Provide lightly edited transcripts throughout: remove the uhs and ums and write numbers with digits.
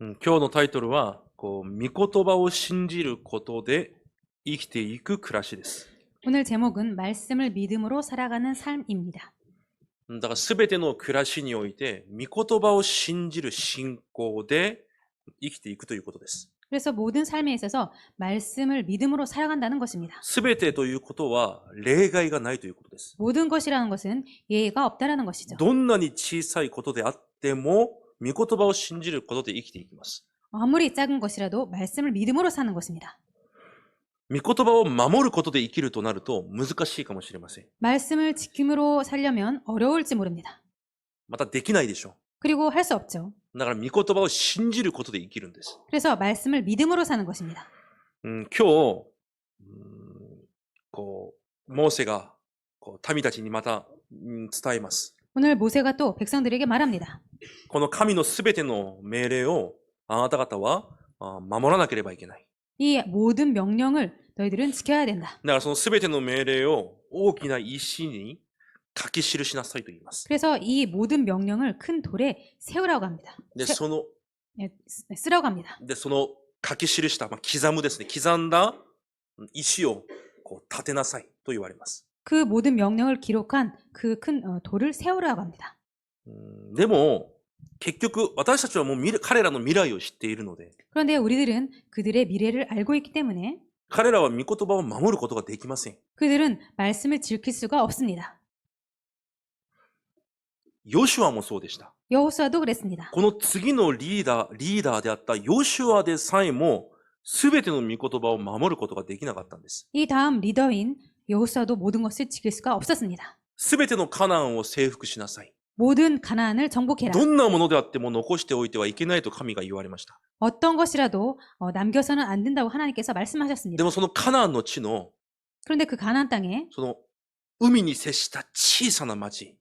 今日のタイトルは、御言葉を信じることで生きていく暮らしです。 오늘 제목은 말씀을 믿음으로 살아가는 삶입니다. だから全ての暮らしにおいて、御言葉を信じる信仰で生きていくということです。 그래서 모든 삶에 있어서 말씀을 믿음으로 살아간다는 것입니다. 全てということは例外がないということです。 모든 것이라는 것은 예외가 없다라는 것이죠. どんなに小さいことであっても、御言葉を信じることで生きていきます。 아무리 작은 것이라도 말씀을 믿음으로 사는 것입니다. 御言葉を守ることで生きるとなると難しいかもしれません。 말씀을 지킴으로 살려면 어려울지 모릅니다. またできないでしょ 그리고 할 수 없죠. う。だから御言葉を信じることで生きるんです。 그래서 말씀을 믿음으로 사는 것입니다. 今日、モーセが民たちにまた伝えます。 오늘 모세가 또 백성들에게 말합니다. この神のすべての命令をあなた方は守らなければいけない。 이 모든 명령을 너희들은 지켜야 된다. だからそのすべての命令を大きな石に書き記しなさいと言います。 그래서 이 모든 명령을 큰 돌에 세우라고 합니다. で、その 쓰라고 합니다. 書き記した、刻むですね。刻んだ石を立てなさいと言われます。 그 모든 명령을 기록한 그 큰 돌을 세우라고 합니다. でも、結局私たちはもう彼らの未来を知っているので、 그런데 우리들은 그들의 미래를 알고 있기 때문에 彼らは御言葉を守ることができません。 그들은 말씀을 지킬 수가 없습니다. ヨシュアもそうでした。 여호수아도 그랬습니다. この次のリーダーであったヨシュアでさえも、すべての御言葉を守ることができなかったんです。 이 다음 리더인 여호수아도 모든 것을 지킬 수가 없었습니다. すべてのカナンを征服しなさい。 모든 가나안을 정복해라. どんなものであっても残しておいてはいけないと神が言われました。 어떤 것이라도 남겨서는 안 된다고 하나님께서 で 말씀하셨습니다. もそのカナンの地の、 그런데 그 가나안 땅에 その海に接した小さな町、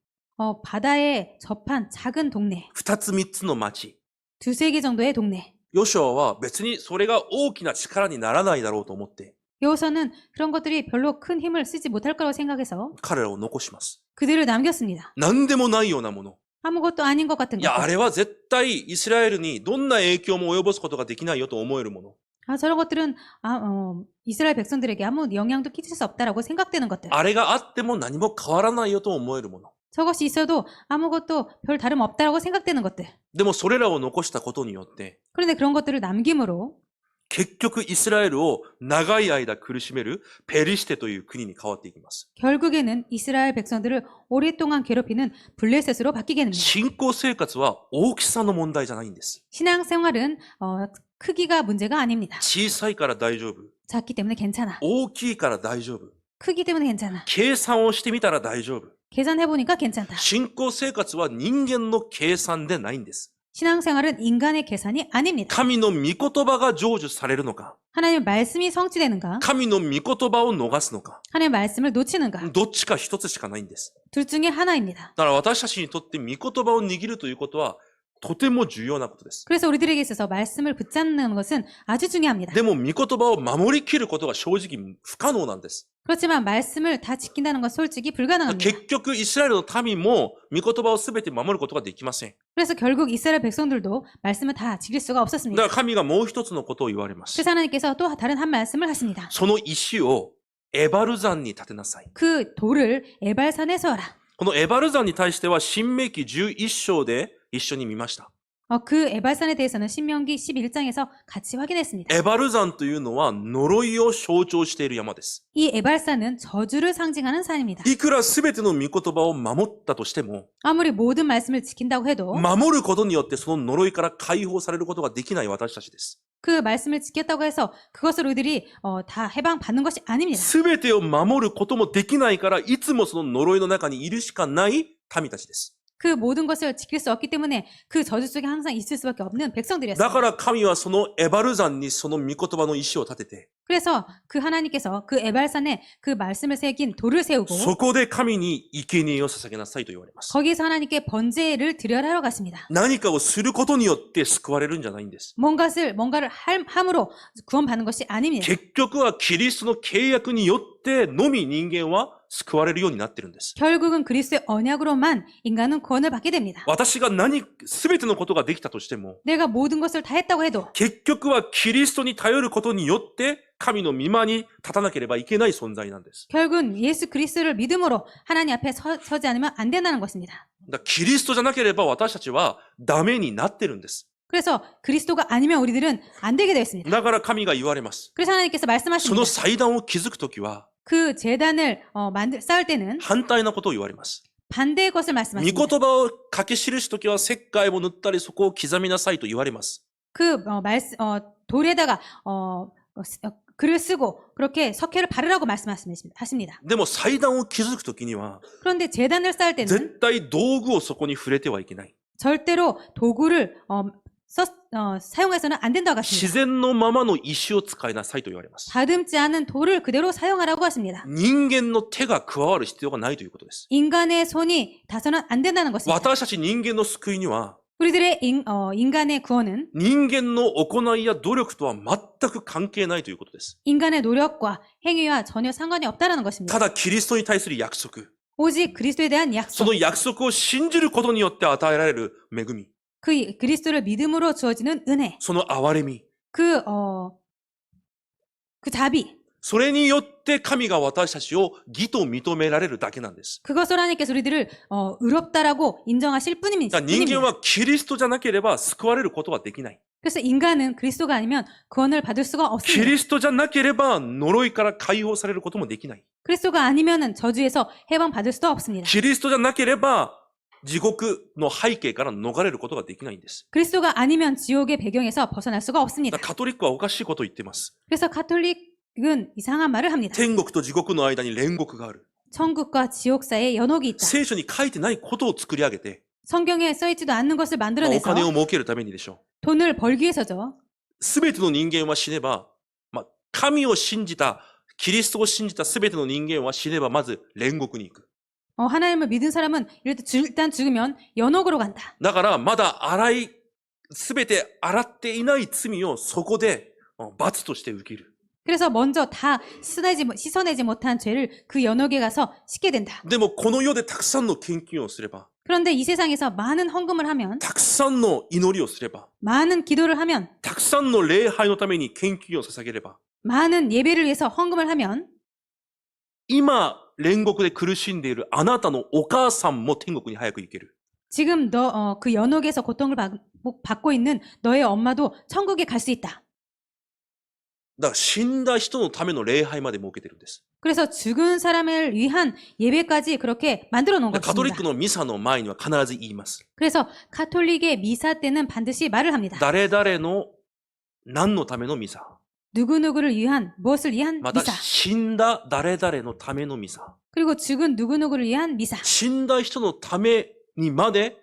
바다에 접한 작은 동네, 二つ三つの町、 두세 개 정도의 동네. ヨシュアは別にそれが大きな力にならないだろうと思って、 여호수아는 그런 것들이 별로 큰 힘을 쓰지 못할 거라고 생각해서 彼らを残します。 그들을 남겼습니다. 何でもないようなもの。 아무것도 아닌 것 같은 いや、あ 것들. れは絶対イスラエルにどんな影響も及ぼすことができないよと思えるもの。 저런 것들은 이스라엘 백성들에게 아무 영향도 끼칠 수 없다라고 생각되는 것들. あれがあっても何も変わらないよと思えるもの。 저것이 있어도 아무것도 별 다름 없다라고 생각되는 것들. でもそれらを残したことによって、 그런데 그런 것들을 남김으로 結局イスラエルを長い間苦しめるペリシテという国に変わっていきます。 결국에는 이스라엘 백성들을 오랫동안 괴롭히는 블레셋으로 바뀌게 됩니다. 信仰生活は大きさの問題じゃないんです。 신앙생활은 크기가 문제가 아닙니다. 小さいから大丈夫。 작기 때문에 괜찮아. 大きいから大丈夫。 크기 때문에 괜찮아. 計算をしてみたら大丈夫。 계산해보니까 괜찮다. 信仰生活は人間の計算でないんです。 신앙생활은 인간의 계산이 아닙니다. 神の御言葉が成就されるのか、 하나님의 말씀이 성취되는가? 神の御言葉を逃すのか、 하나님의 말씀을 놓치는가? どっちか一つしかないんです。 둘 중에 하나입니다. だから私たちにとって御言葉を握るということはとても重要なことです。 그래서 우리들에게 있어서 말씀을 붙잡는 것은 아주 중요합니다. でも御言葉を守りきることが正直不可能なんです。 그렇지만 말씀을 다 지킨다는 건 솔직히 불가능합니다. 結局イスラエルの民も御言葉をすべて守ることができません。 그래서 결국 이스라엘 백성들도 말씀을 다 지킬 수가 だ 없었습니다. から神がもう一つのことを言われます。 그래서 하나님께서 또 다른 한 말씀을 하십니다. その石をエバル山に建てなさい。 그 돌을 에발산에 세워라. このエバル山に対しては新明記11章で一緒に見ました。 그 에발산에 대해서는 신명기 11장에서 같이 확인했습니다. エバル山というのは呪いを象徴している山です。 이 에발산은 저주를 상징하는 산입니다. いくらすべての御言葉を守ったとしても、 아무리 모든 말씀을 지킨다고 해도 守ることによってその呪いから解放されることができない私たちです。 그 말씀을 지켰다고 해서 그것을 우리들이 다 해방받는 것이 아닙니다. すべてを守ることもできないから、いつもその呪いの中にいるしかない民たちです。 그 모든 것을 지킬 수 없기 때문에 그 저주 속에 항상 있을 수밖에 없는 だ 백성들이었습니다. から神はそのエバル山にその御言葉の石を立てて、 그래서 그 하나님께서 그 에발산에 그 말씀을 새긴 돌을 세우고 そこで神に生贄を捧げなさいと言われます。 거기서 하나님께 번제를 드려라 하러 갔습니다. 何かをすることによって救われるんじゃないんです。 뭔가를 함으로 구원받는 것이 아닙니다. 結局はキリストの契約によってのみ人間は救われるようになってるんです。 결국은 그리스도의 언약으로만 인간은 구원을 받게 됩니다. 私が全てのことができたとしても、 내가 모든 것을 다 했다고 해도 結局はキリストに頼ることによって神の御間に立たなければいけない存在なんです。 결국은 예수 그리스도를 믿음으로 하나님 앞에 서지 않으면 안 된다는 것입니다. だからキリストじゃなければ私たちはダメになってるんです。 그래서 그리스도가 아니면 우리들은 안 되게 되어 있습니다. だから神が言われます。 그래서 하나님께서 その 말씀하십니다. 祭壇を築くときは 그 제단을 쌓을 때는 反対なことを言われます。 반대의 것을 御 말씀하십니다. 言葉を書き記すときは石灰を塗ったりそこを刻みなさいと言われます。 돌에다가 글을 쓰고 그렇게 석회를 바르라고 말씀하십니다. でも祭壇を築くときには 그런데 제단을 쌓을 때는 絶対道具をそこに触れてはいけない。 절대로 도구를 사용해서는 안 된다고 自 하십니다. 然のままの石を使いなさいと言われます。 다듬지 않은 돌을 그대로 사용하라고 하십니다. 人間の手が加わる必要がないということです。 인간의 손이 닿아서는 안 된다는 것입니다. 私たち人間の救いには 우리들의 인간의 구원은 人間の行いや努力とは全く関係ないということです。 인간의 노력과 행위와 전혀 상관이 없다는 것입니다. ただキリストに対する約束、 오직 그리스도에 대한 そ 약속, の約束を信じることによって与えられる恵み、 그 그리스도를 믿음으로 주어지는 은혜, その憐れみ、 그 자비, それによって神が私たちを義と認められるだけなんです。 그것을 하나님께서 우리들을 의롭다라고 인정하실 だから人 뿐입니다. 間はキリストじゃなければ救われることはできない。 그래서 인간은 그리스도가 아니면 구원을 받을 수가 キ 없습니다. リストじゃなければ呪いから解放されることもできない。 그리스도가 아니면은 저주에서 해방받을 수도 없습니다. キリストじゃなければ地獄の背景から逃れることができないんです。 그리스도가 아니면 지옥의 배경에서 벗어날 수가 だ 없습니다. からカトリックはおかしいことを言っています。 그래서 가톨릭은 이상한 말을 합니다. 天国と地獄の間に煉獄がある。 천국과 지옥 사이에 연옥이 있다. 聖書に書いてないことを作り上げて、 성경에 써있지도 않는 것을 お 만들어내서 金を儲けるためにでしょ 돈을 벌기 위해서죠. う。すべての人間は死ねば、神を信じた、キリストを信じたすべての人間は死ねばまず煉獄に行く。 하나님을 믿은 사람은 일단 죽으면 연옥으로 간다. だからまだすべて洗っていない罪をそこで罰として受ける。 그래서 먼저 다 씻어내지 못한 죄를 그 연옥에 가서 씻게 된다. でもこの世でたくさんの献金をすれば、 그런데 이 세상에서 많은 헌금을 하면, たくさんの祈りをすれば、 많은 기도를 하면, たくさんの礼拝のために献金を捧げれば、 많은 예배를 위해서 헌금을 하면 今煉獄で苦しんでいるあなたのお母さんも天国に早く行ける。 지금 그 연옥에서 고통을 받고 있는 너의 엄마도 천국에 갈 수 있다. だから死んだ人のための礼拝まで設けてるんです。 그래서 죽은 사람을 위한 예배까지 그렇게 만들어 놓은 カトリッ 것입니다. クのミサの前には必ず言います。 그래서 가톨릭의 미사 때는 반드시 말을 합니다. 誰々の何のためのミサ。 누구누구를 위한, 무엇을 위한 また 미사. 死んだ誰々のためのミサ。 그리고 죽은 누구누구를 위한 미사. 死んだ人のためにまで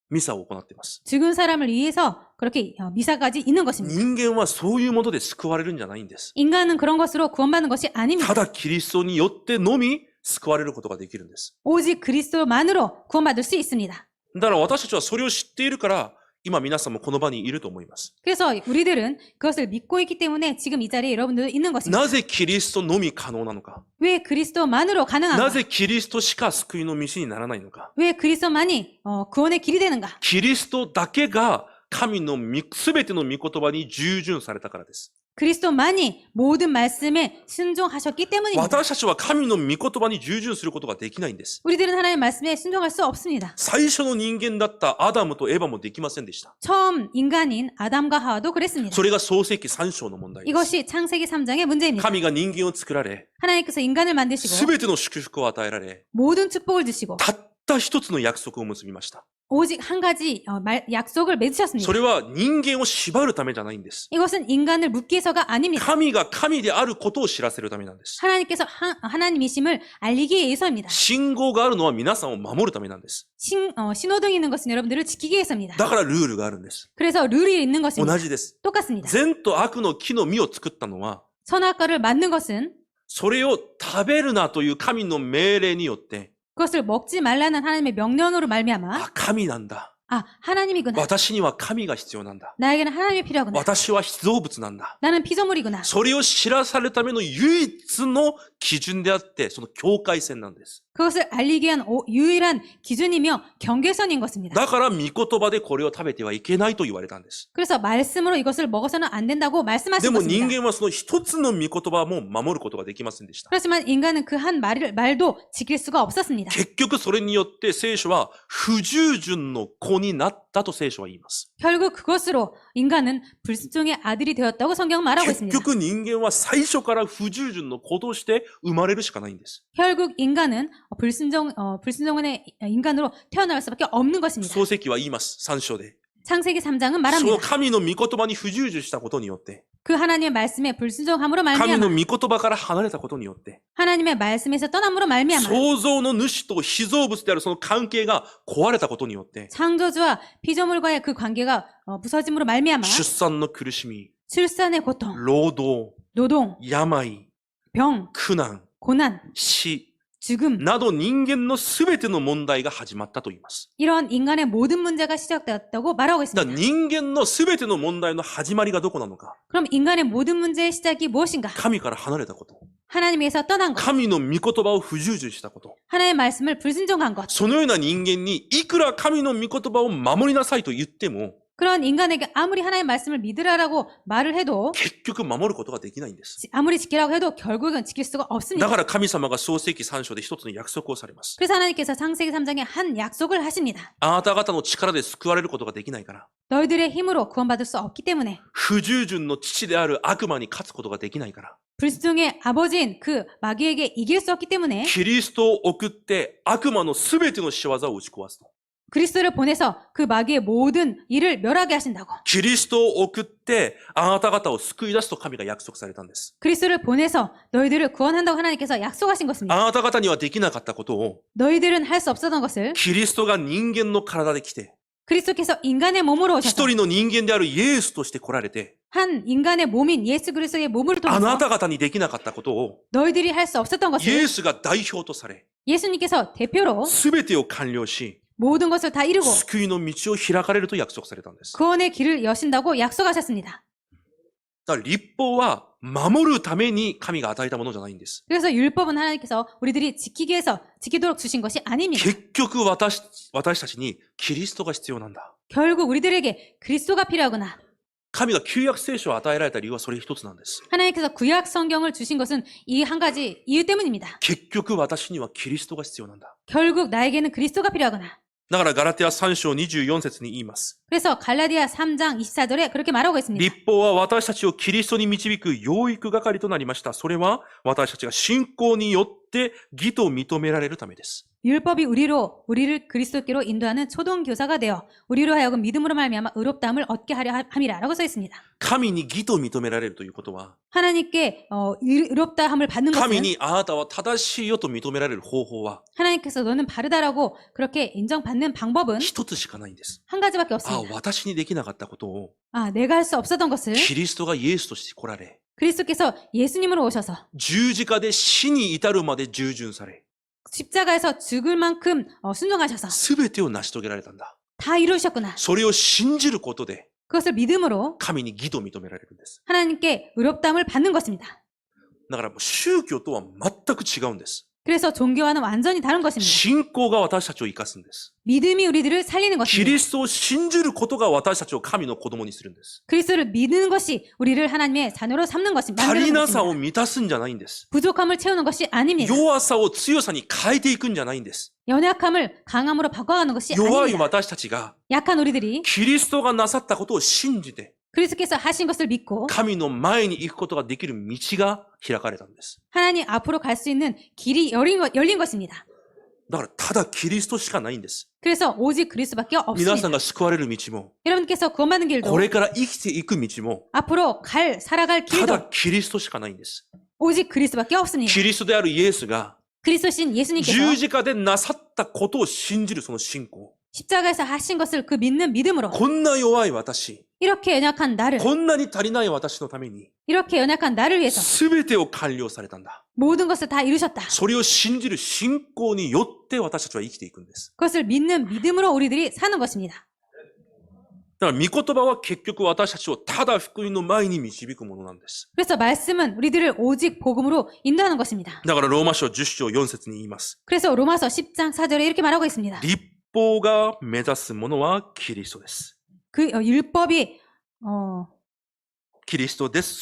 ミサを行っています。 죽은 사람을 위해서 그렇게 미사까지 있는 것입니다. 人間はそういうもので救われるんじゃないんです。 인간은 그런 것으로 구원받는 것이 た 아닙니다. だキリストによってのみ救われることができるんです。 오직 그리스도만으로 구원받을 수 있습니다. だから私たちはそれを知っているから、今皆さんもこの場にいると思います。 그래서 우리들은 그것을 믿고 있기 때문에 지금 이 자리에 여러분들 있는 것입니다. なぜキリストのみ可能なのか。 왜 그리스도만으로 な 가능한가? ぜキリストしか救いの道にならないのか。 왜 그리스도만이 구원의 길이 되는가? キリストだけが神のすべての御言葉に従順されたからです。 그리스도만이 모든 말씀에 순종하셨기 때문입니다. 私たちは神の御言葉に従順することができないんです。 우리들은 하나님의 말씀에 순종할 수 없습니다. 最初の人間だったアダムとエバもできませんでした。 처음 인간인 아담과 하와도 그랬습니다. それが創世記3章の問題です。 이것이 창세기 3장의 문제입니다. 神が人間を作られ、 하나님께서 인간을 만드시고 すべての祝福を与えられ、 모든 축복을 주시고 たった一つの約束を結びました。 오직 한 가지 약속을 맺으셨습니다. それは人間を縛るためじゃないんです。 이것은 인간을 묶기 위해서가 아닙니다. 神が神であることを知らせるためなんです。 하나님께서 하나님이심을 알리기 위해서입니다. 信号があるのは皆さんを守るためなんです。 신호등이 있는 것은 여러분들을 지키기 위해서입니다. だからルールがあるんです。 그래서 룰이 있는 것입니다. 同じです。 똑같습니다. 善と悪の木の実を作ったのは、 선악과를 만든 것은 それを食べるなという神の命令によって、 그것을 먹지 말라는 하나님의 명령으로 말미암아 神なんだ。 아, 하나님이구나. 私には神が必要なんだ。 나에게는 하나님이 필요하구나. 私は被造物なんだ。 나는 피조물이구나. それを知らされるための唯一の基準であって、その境界線なんです。 그것을 알리기 위한 유일한 기준이며 경계선인 것입니다. だから、御言葉でこれを食べてはいけないと言われたんです。 그래서 말씀으로 이것을 먹어서는 안 된다고 で 말씀하신 も人 것입니다. 間はその一つの御言葉も守ることができませんでした。 그렇지만 인간은 그 한 말도 지킬 수가 없었습니다. 結局それによって聖書は不従順の子になったと聖書は言います。 결국 그것으로 인간은 불순종의 아들이 되었다고 성경은 말하고 結 있습니다. 局人間は最初から不従順の子として生まれるしかないんです。 결국 인간은 불순종의 인간으로 태어날 수밖에 없는 것입니다. 創世記は言います。3章で。 창세기 3장은 その 말합니다. 神の御言葉に不従順したことによって、 그 하나님의 말씀에 불순종함으로 神 말미암아 の御言葉から離れたことによって、 하나님의 말씀에서 떠남으로 말미암아 創造の主と被造物であるその関係が壊れたことによって、 창조주와 피조물과의 그 관계가 부서짐으로 말미암아 出産の苦しみ、 출산의 고통, 労働、 노동, 病、 병, 苦難、 고난, 死 죽음 など人間のすべての問題が始まったと言います。 이런 인간의 모든 문제가 시작되었다고 말하고 だから 있습니다. 人間のすべての問題の始まりがどこなのか。 그럼 인간의 모든 문제의 시작이 무엇인가? 神から離れたこと。 하나님에서 떠난 것, 神の御言葉を不従順したこと。 하나님의 말씀을 불순종한 것. そのような人間にいくら神の御言葉を守りなさいと言っても、 그런 인간에게 아무리 하나님의 말씀을 믿으라라고 말을 해도 結局守ることができないんです。 아무리 지키라고 해도 결국은 지킬 수가 だ 없습니다. から神様が創世記3章で一つの約束をされます。 그래서 하나님께서 창세기 3장에 한 약속을 하십니다. あなた方の力で救われることができないから、 너희들의 힘으로 구원받을 수 없기 때문에 不従順の父である悪魔に勝つことができないから、 불순종의 아버지인 그 마귀에게 이길 수 없기 때문에 キリストを送って悪魔のすべての仕業を打ち壊すと。 그리스도를 보내서 그 마귀의 모든 일을 멸하게 하신다고. キリストを送ってあなた方を救い出すと神が約束されたんです。 그리스도를 보내서 너희들을 구원한다고 하나님께서 약속하신 것입니다. あなた方にはできなかったことを 너희들은 할 수 없었던 것을 キリストが人間の体で来て、 그리스도께서 인간의 몸으로 一 오셔서 人の人間であるイエスとして来られて、 한 인간의 몸인 예수 그리스도의 몸을 あな 통해서 た方にできなかったことを 너희들이 할 수 없었던 イ 것을 エスが代表とされ、 예수님께서 대표로 すべてを完了し、 모든 것을 다 이루고 救いの道を開かれると約束されたんです。 구원의 길을 여신다고 약속하셨습니다. だから立法は守るために神が与えたものじゃないんです。 그래서 율법은 하나님께서 우리들이 지키기 위해서 지키도록 주신 것이 아닙니다. 結局私たちにキリストが必要なんだ。 결국 우리들에게 그리스도가 필요하구나. 神が旧約聖書を与えられた理由はそれ一つなんです。 하나님께서 구약 성경을 주신 것은 이 한 가지 이유 때문입니다. 結局私にはキリストが必要なんだ。 결국 나에게는 그리스도가 필요하구나. だからガラテヤ3章24節に言います。 그래서 갈라디아 3장 24절에 그렇게 말하고 있습니다. 立法は私たちをキリストに導く養育係となりました。それは私たちが信仰によって義と認められるためです。 율법이 우리를 그리스도께로 인도하는 초동교사가 되어 우리로 하여금 믿음으로 말미암아 의롭다함을 얻게 하려 함이라라고 써 있습니다. 神に義と認められるということは、 하나님께 의롭다함을 받는 神 것은 にあなたは正しいよと認められる方法は 하나님께서 너는 바르다라고 그렇게 인정받는 방법은 一つしかないんです。 한 가지밖에 あ、 없습니다. 私にできなかったことを 내가 할 수 없었던 것을 キリストがイエスとして来られ、 그리스도께서 예수님으로 오셔서 十字架で死に至るまで従順され、 십자가에서 죽을 만큼 순종하셔서 すべてを成し遂げられたんだ。 다 이루셨구나. それを信じることで 그것을 믿음으로 神に義と認められるんです。 하나님께 의롭다함을 받는 것입니다. だからもう宗教とは全く違うんです。 그래서 종교와는 완전히 다른 것입니다. 信仰が私たちを生かすんです。 믿음이 우리들을 살리는 キ 것입니다. リストを信じることが私たちを神の子供にするんです。 그리스도를 믿는 것이 우리를 하나님의 자녀로 삼는 것입니다. 足り 만드는 なさを 것입니다. 満たすんじゃないんです。 부족함을 채우는 것이 아닙니다. 弱さを強さに変えていくんじゃないんです。 연약함을 강함으로 바꿔가는 것이 弱い 아닙니다. 私たちが 약한 우리들이 キリストがなさったことを信じて 그리스도께서 하신 것을 믿고 神の前に行くことができる道が開かれたんです。 하나님 앞으로 갈 수 있는 길이 열린 것입니다. だからただキリストしかないんです。 그래서 오직 그리스도밖에 皆さん 없습니다. が救われる道も、 여러분께서 구원받는 길도 これから生きていく道も、 앞으로 살아갈 ただ 길도 キリストしかないんです。 오직 그리스도밖에 없습니다. キリストであるイエスが 그리스도신 예수님께서 十字架でなさったことを信じるその信仰。 십자가에서 하신 것을 그 믿는 믿음으로 こんな弱い私、 이렇게 연약한 나를 こんなに足りない私のために、 이렇게 연약한 나를 위해서 すべてを完了されたんだ。 모든 것을 다 이루셨다. それを信じる信仰によって私たちは生きていくんです。 그것을 믿는 믿음으로 우리들이 사는 것입니다. だから、御言葉は結局私たちをただ福音の前に導くものなんです。 그래서 말씀은 우리들을 오직 복음으로 인도하는 것입니다. だから、ローマ書10章4節に言います。 그래서 로마서 10장 4절에 이렇게 말하고 있습니다. 立法が目指すものはキリストです。 그 율법이 キリストです。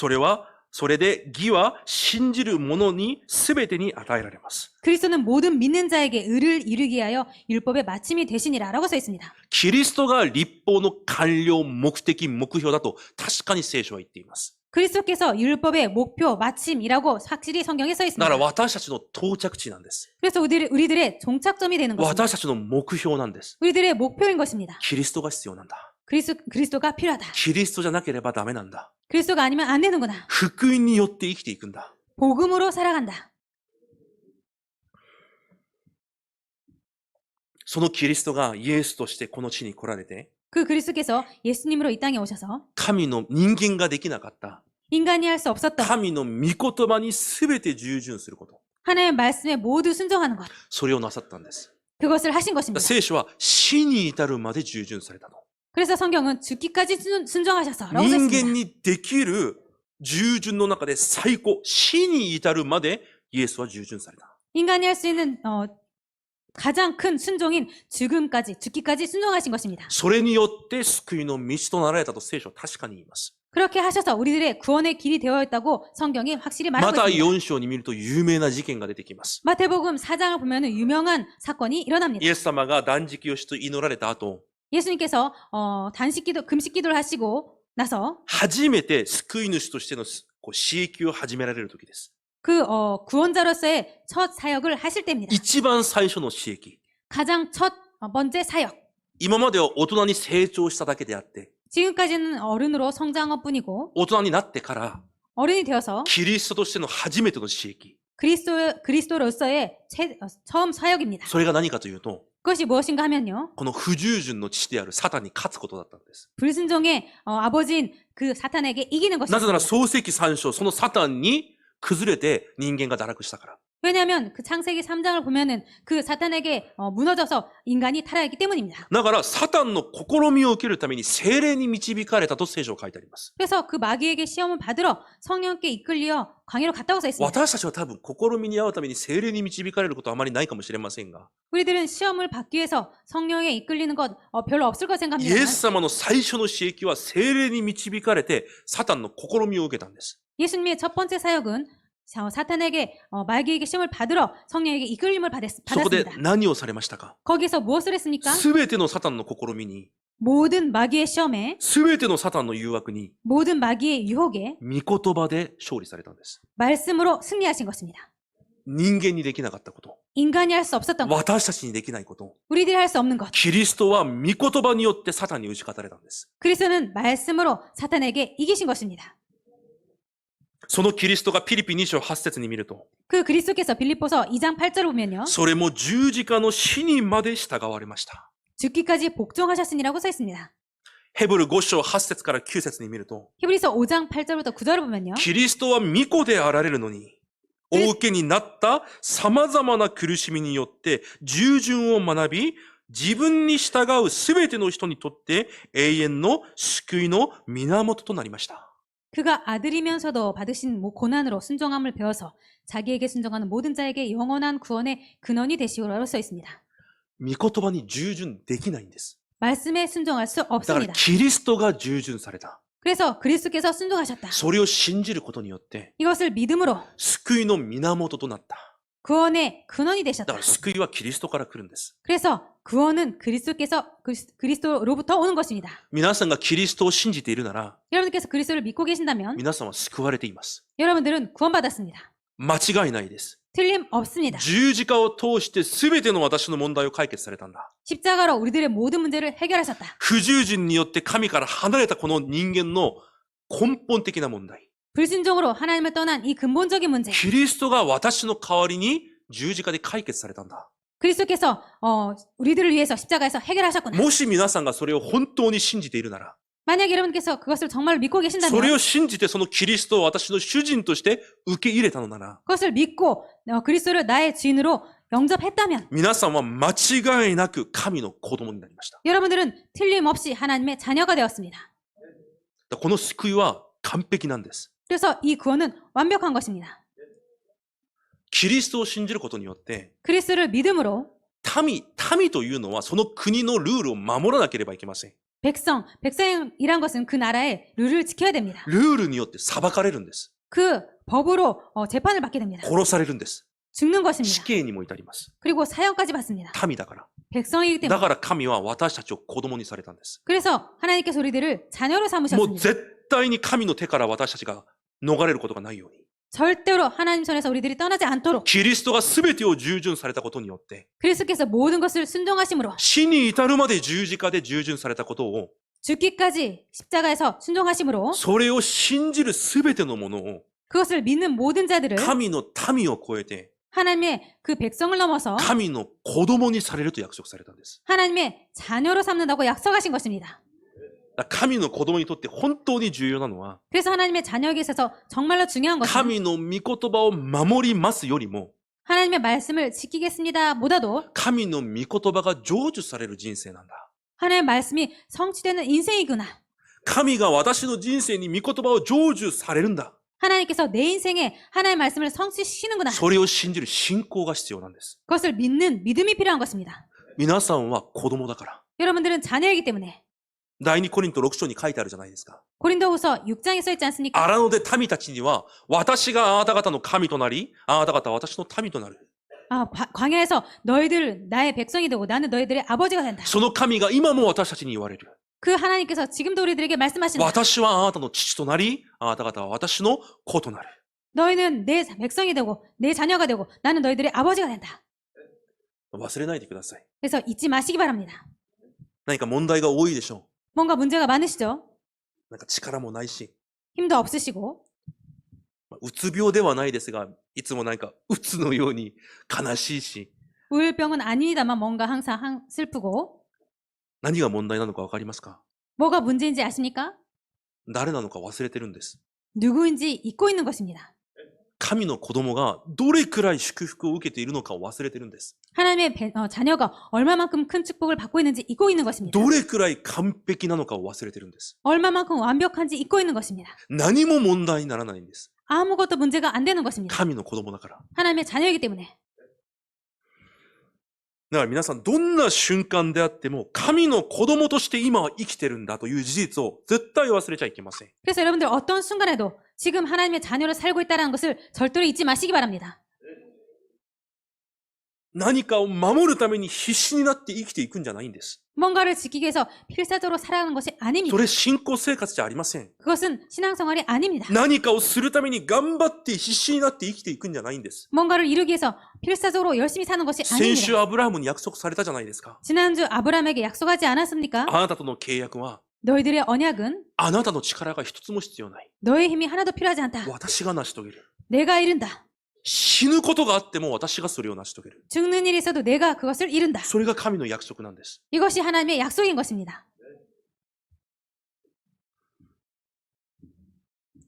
それで義は信じる者に全てに与えられます。 그리스도는 모든 믿는 자에게 의를 이루게 하여 율법의 마침이 되시니라라고 써 있습니다. キリストが立法の完了、目的、目標だと確かに聖書は言っています。 그리스도께서 율법의 목표, 마침이라고 확실히 성경에 써 だか 있습니다. ら私たちの到着地なんです。 그래서 우리들의 종착점이 되는 것입니다. 私たちの目標なんです。 우리들의 목표인 것입니다. キリストが必要なんだ。 그리스도가 필요하다. キリストじゃなければダメなんだ。 그리스도가 아니면 안 되는구나. 福音によって生きていくんだ。 복음으로 살아간다. そのキリストがイエスとしてこの地に来られて、 그 그리스도께서 예수님으로 이 땅에 오셔서 神の人間ができなかった、 인간이 할 수 없었던 神の御言葉に全て従順すること。 하나님의 말씀에 모두 순종하는 것. それをなさったんです。 그것을 하신 것입니다. 聖書は死に至るまで従順されたの。 그래서 성경은 죽기까지 순종하셔서 라고 人 써있습니다. 間にできる従順の中で最高、死に至るまでイエスは従順された。 인간이 할 수 있는 가장 큰 순종인 죽기까지 순종하신 것입니다. それによって救いの道となられたと聖書は確かに言います。 그렇게 하셔서 우리들의 구원의 길이 되어 있다고 성경이 확실히 ま 말하고 た 있습니다. 4章に見ると有名な事件が出てきます。 마태복음 4장을 보면 유명한 사건이 일어납니다. イエス様が断食をして祈られた後、 예수님께서 금식기도를 하시고 나서 初めて救い主としての私益を始められる時です。 그 구원자로서의 첫 사역을 하실 때입니다. 一番最初の私益。 가장 첫 번째 사역. 今までは大人に成長しただけであって、 지금까지는 어른으로 성장한 것뿐이고 大人になってから 어른이 되어서 キリストとしての初めての私益。 그리스도로서의 처음 사역입니다. それが何かというと、 그것이 무엇인가 하면요. この不従順の父であるサタンに勝つことだったんです。 불순종의 아버지인 그 사탄에게 이기는 なぜな 것입니다. ら創世記3章、そのサタンに崩れて人間が堕落したから。 왜냐하면 그 창세기 3장을 보면은 그 사탄에게 무너져서 인간이 타락했기 때문입니다. だからサタンの試みを受けるために聖霊に導かれたと聖書を書いてあります。 그래서 그 마귀에게 시험을 받으러 성령께 이끌려 광야로 갔다고 써 있습니다. 私たちは多分試みに遭うために聖霊に導かれることはあまりないかもしれませんが、 우리들은 시험을 받기 위해서 성령에 이끌리는 것 별로 없을 것 イ 생각합니다. エス様の最初の刺激は聖霊に導かれてサタンの試みを受けたんです。 예수님의 첫 번째 사역은 사탄에게 마귀에게 시험을 받으러 성령에게 이끌림을 そこで 받았습니다. 何をされましたか？ 거기서 무엇을 했습니까? すべてのサタンの試みに、 모든 마귀의 시험에 すべてのサタンの誘惑に、 모든 마귀의 유혹에 御言葉で勝利されたんです。 말씀으로 승리하신 것입니다. 人間にできなかったこと、 인간이 할 수 없었던 것, 私たちにできないこと、 우리들이 할 수 없는 것. キリストは御言葉によってサタンに打ち勝たれたんです。 그리스도는 말씀으로 사탄에게 이기신 것입니다. そのキリストがピリピ2章8節に見ると、 그 그리스도께서 빌립보서 2장 8절을 보면요. それも十字架の死にまで従われました。 죽기까지 복종하셨으니라고 써 있습니다. ヘブル5章8節から9節に見ると、 히브리서 5장 8절부터 9절을 보면요. キリストは御子であられるのに、お受けになった様々な苦しみによって従順を学び、自分に従うすべての人にとって永遠の救いの源となりました。 그가 아들이면서도 받으신 고난으로 순종함을 배워서 자기에게 순종하는 모든 자에게 영원한 구원의 근원이 되시오라고 써 있습니다. 御言葉に従順できないんです。 말씀에 순종할 수 だから 없습니다. キリストが従順された。 그래서 그리스도께서 순종하셨다. それを信じることによって 이것을 믿음으로 救いの源となった。 구원의 근원이 だ 되셨다. から救いはキリストから来るんです。 그래서 구원은 그리스도로부터 오는 것입니다. 皆さんがキリストを信じているなら、 여러분께서 그리스도를 믿고 계신다면 皆さんは救われています。 여러분들은 구원받았습니다. 間違いないです。 틀림없습니다. 十字架を通して全ての私の問題を解決されたんだ。 십자가로 우리들의 모든 문제를 해결하셨다. 不従順によって神から離れたこの人間の根本的な問題。 불순종으로 하나님을 떠난 이 근본적인 문제. キリストが私の代わりに十字架で解決されたんだ。 그리스도께서 우리들을 위해서 십자가에서 해결하셨구나. もし皆さんがそれを本当に信じているなら、 만약 여러분께서 그것을 정말 믿고 それ 계신다면 を信じてそのキリストを私の主人として受け入れたのなら、 그것을 믿고 그리스도를 나의 주인으로 영접했다면 皆さんは間違いなく神の子供になりました。 여러분들은 틀림없이 하나님의 자녀가 되었습니다. この救いは完璧なんです。 그래서 이 구원은 완벽한 것입니다. キリストを信じることによって、 그리스도를 믿음으로 民というのはその国のルールを守らなければいけません。 백성이란 것은 그 나라의 룰을 지켜야 됩니다. ルールによって裁かれるんです。 그 법으로 재판을 받게 됩니다. 殺されるんです。 죽는 死 것입니다. 刑にも至ります。 그리고 사형까지 받습니다. 民だから。 백성이기 だ 때문에. から神は私たちを子供にされたんです。 그래서 하나님께서 우리들을 자녀로 もう 삼으셨습니다. 絶対に神の手から私たちが逃れることがないように。 절대로 하나님 손에서 우리들이 떠나지 않도록 キリストが全てを従順されたことによって、 그리스도께서 모든 것을 순종하심으로 死に至るまで十字架で従順されたことを、 죽기까지 십자가에서 순종하심으로 それを信じる全てのものを、 그것을 믿는 모든 자들을 神の民を超えて、 하나님의 그 백성을 넘어서 神の子供にされると約束されたんです。 하나님의 자녀로 삼는다고 약속하신 것입니다. 神の子供にとって本当に重要なのは、 그래서 하나님의 자녀에게 있어서 정말로 중요한 것은 神の御言葉を守りますよりも、 하나님의 말씀을 지키겠습니다 보다도 神の御言葉が成就される人生なんだ。 하나님의 말씀이 성취되는 인생이구나. 神が私の人生に御言葉を成就されるんだ。 하나님께서 내 인생에 하나님의 말씀을 성취시키는구나. それを信じる信仰が必要なんです。 그것을 믿는 믿음이 필요한 것입니다. 皆さんは子供だから。 여러분들은 자녀이기 때문에 第二コリント6章に書いてあるじゃないですか。 고린도후서 6장에 써 있지 않습니까? 荒野で民たちには、私があなた方の神となり、あなた方は私の民となる。 광야에서 너희들 나의 백성이 되고 나는 너희들의 아버지가 된다. その神が今も私たちに言われる。 그 하나님께서 지금도 우리들에게 말씀하신다. 私はあなたの父となり、あなた方は私の子となる。 너희는 내 백성이 되고 내 자녀가 되고 나는 너희들의 아버지가 된다. 忘れないでください。 그래서 잊지 마시기 바랍니다. 何か問題が多いでしょ 뭔가 문제가 많으시죠? う。なんか力もないし、 힘도 없으시고 うつ病ではないですが、いつもなんかうつのように悲しいし、 우울병은 아닙니다만 뭔가 항상 슬프고 何が問題なのかわかりますか？ 뭐가 문제인지 아십니까? 誰なのか忘れてるんです。 누구인지 잊고 있는 것입니다. 神の子供がどれくらい祝福を受けているのかを忘れてるんです。 하나님의 자녀가 얼마만큼 큰 축복을 받고 있는지 잊고 있는 것입니다. どれくらい完璧なのかを忘れてるんです。 얼마만큼 완벽한지 잊고 있는 것입니다. 何も問題にならないんです。 아무것도 문제가 안 되는 것입니다. 神の子供だから。 하나님의 자녀이기 때문에. だから皆さん、どんな瞬間であっても、神の子供として今は生きてるんだという事実を絶対忘れちゃいけません。 그래서 여러분들 어떤 순간에도 지금 하나님의 자녀로 살고 있다는 것을 절대로 잊지 마시기 바랍니다. 何かを守るために必死になって生きていくんじゃないんです。 뭔가를 지키기 위해서 필사적으로 살아가는 것이 そ 아닙니다. れ信仰生活じゃありません。 그것은 신앙생활이 아닙니다. 何かをするために頑張って必死になって生きていくんじゃないんです。 뭔가를 이루기 위해서 필사적으로 열심히 사는 것이 先週 아닙니다. アブラハムに約束されたじゃないですか。 지난주 아브라함에게 약속하지 않았습니까? あなたとの契約は、 너희들의 언약은 あなたの力が一つも必要ない。 너의 힘이 하나도 필요하지 않다. 私が成し遂げる。 내가 이룬다. 死ぬことがあっても私がそれを成し遂げる。 죽는 일이 있어도 내가 그것을 이룬다. それが神の約束なんです。 이것이 하나님의 약속인 것입니다.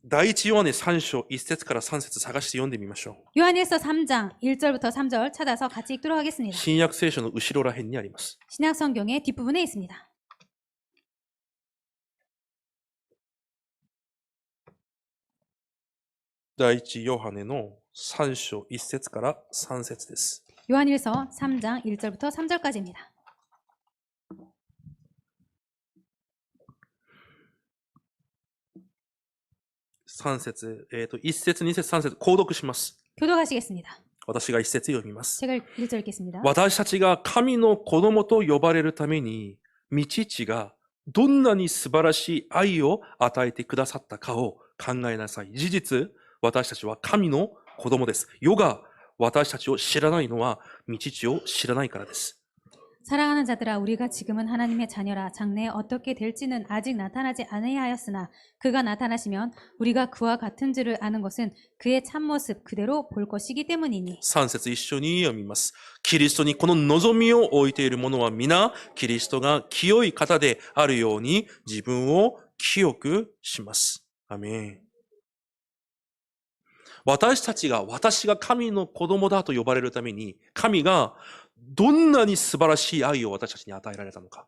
第一ヨハネ3章1節から3節探して読んでみましょう。 요한일서 3장 1절부터 3절 찾아서 같이 읽도록 하겠습니다. 新約聖書の後ろら辺にあります。 신약 성경의 뒷부분에 있습니다. 第一ヨハネの3章1節から3節です。 요한일서 3장 1절부터 3절까지입니다. 3節、1節、2節、3節、購読します。 교독하시겠습니다. 私が1節読みます。 제가 1절 읽겠습니다. 私たちが神の子供と呼ばれるために、御父がどんなに素晴らしい愛を与えてくださったかを考えなさい。事実、私たちは神の子供です。世が私たちを知らないのは、御父を知らないからです。 사랑하는 자들아 우리가 지금은 하나님의 자녀라 장래에 어떻게 될지는 아직 나타나지 아니하였으나 그가 나타나시면 우리가 그와 같은 줄을 아는 것은 그의 참모습 그대로 볼 것이기 때문이니 3節一緒に読みます。キリストにこの望みを置いている者は皆、キリストが清い方であるように自分を清くします。アメン。私が神の子供だと呼ばれるために、神がどんなに素晴らしい愛を私たちに与えられたのか。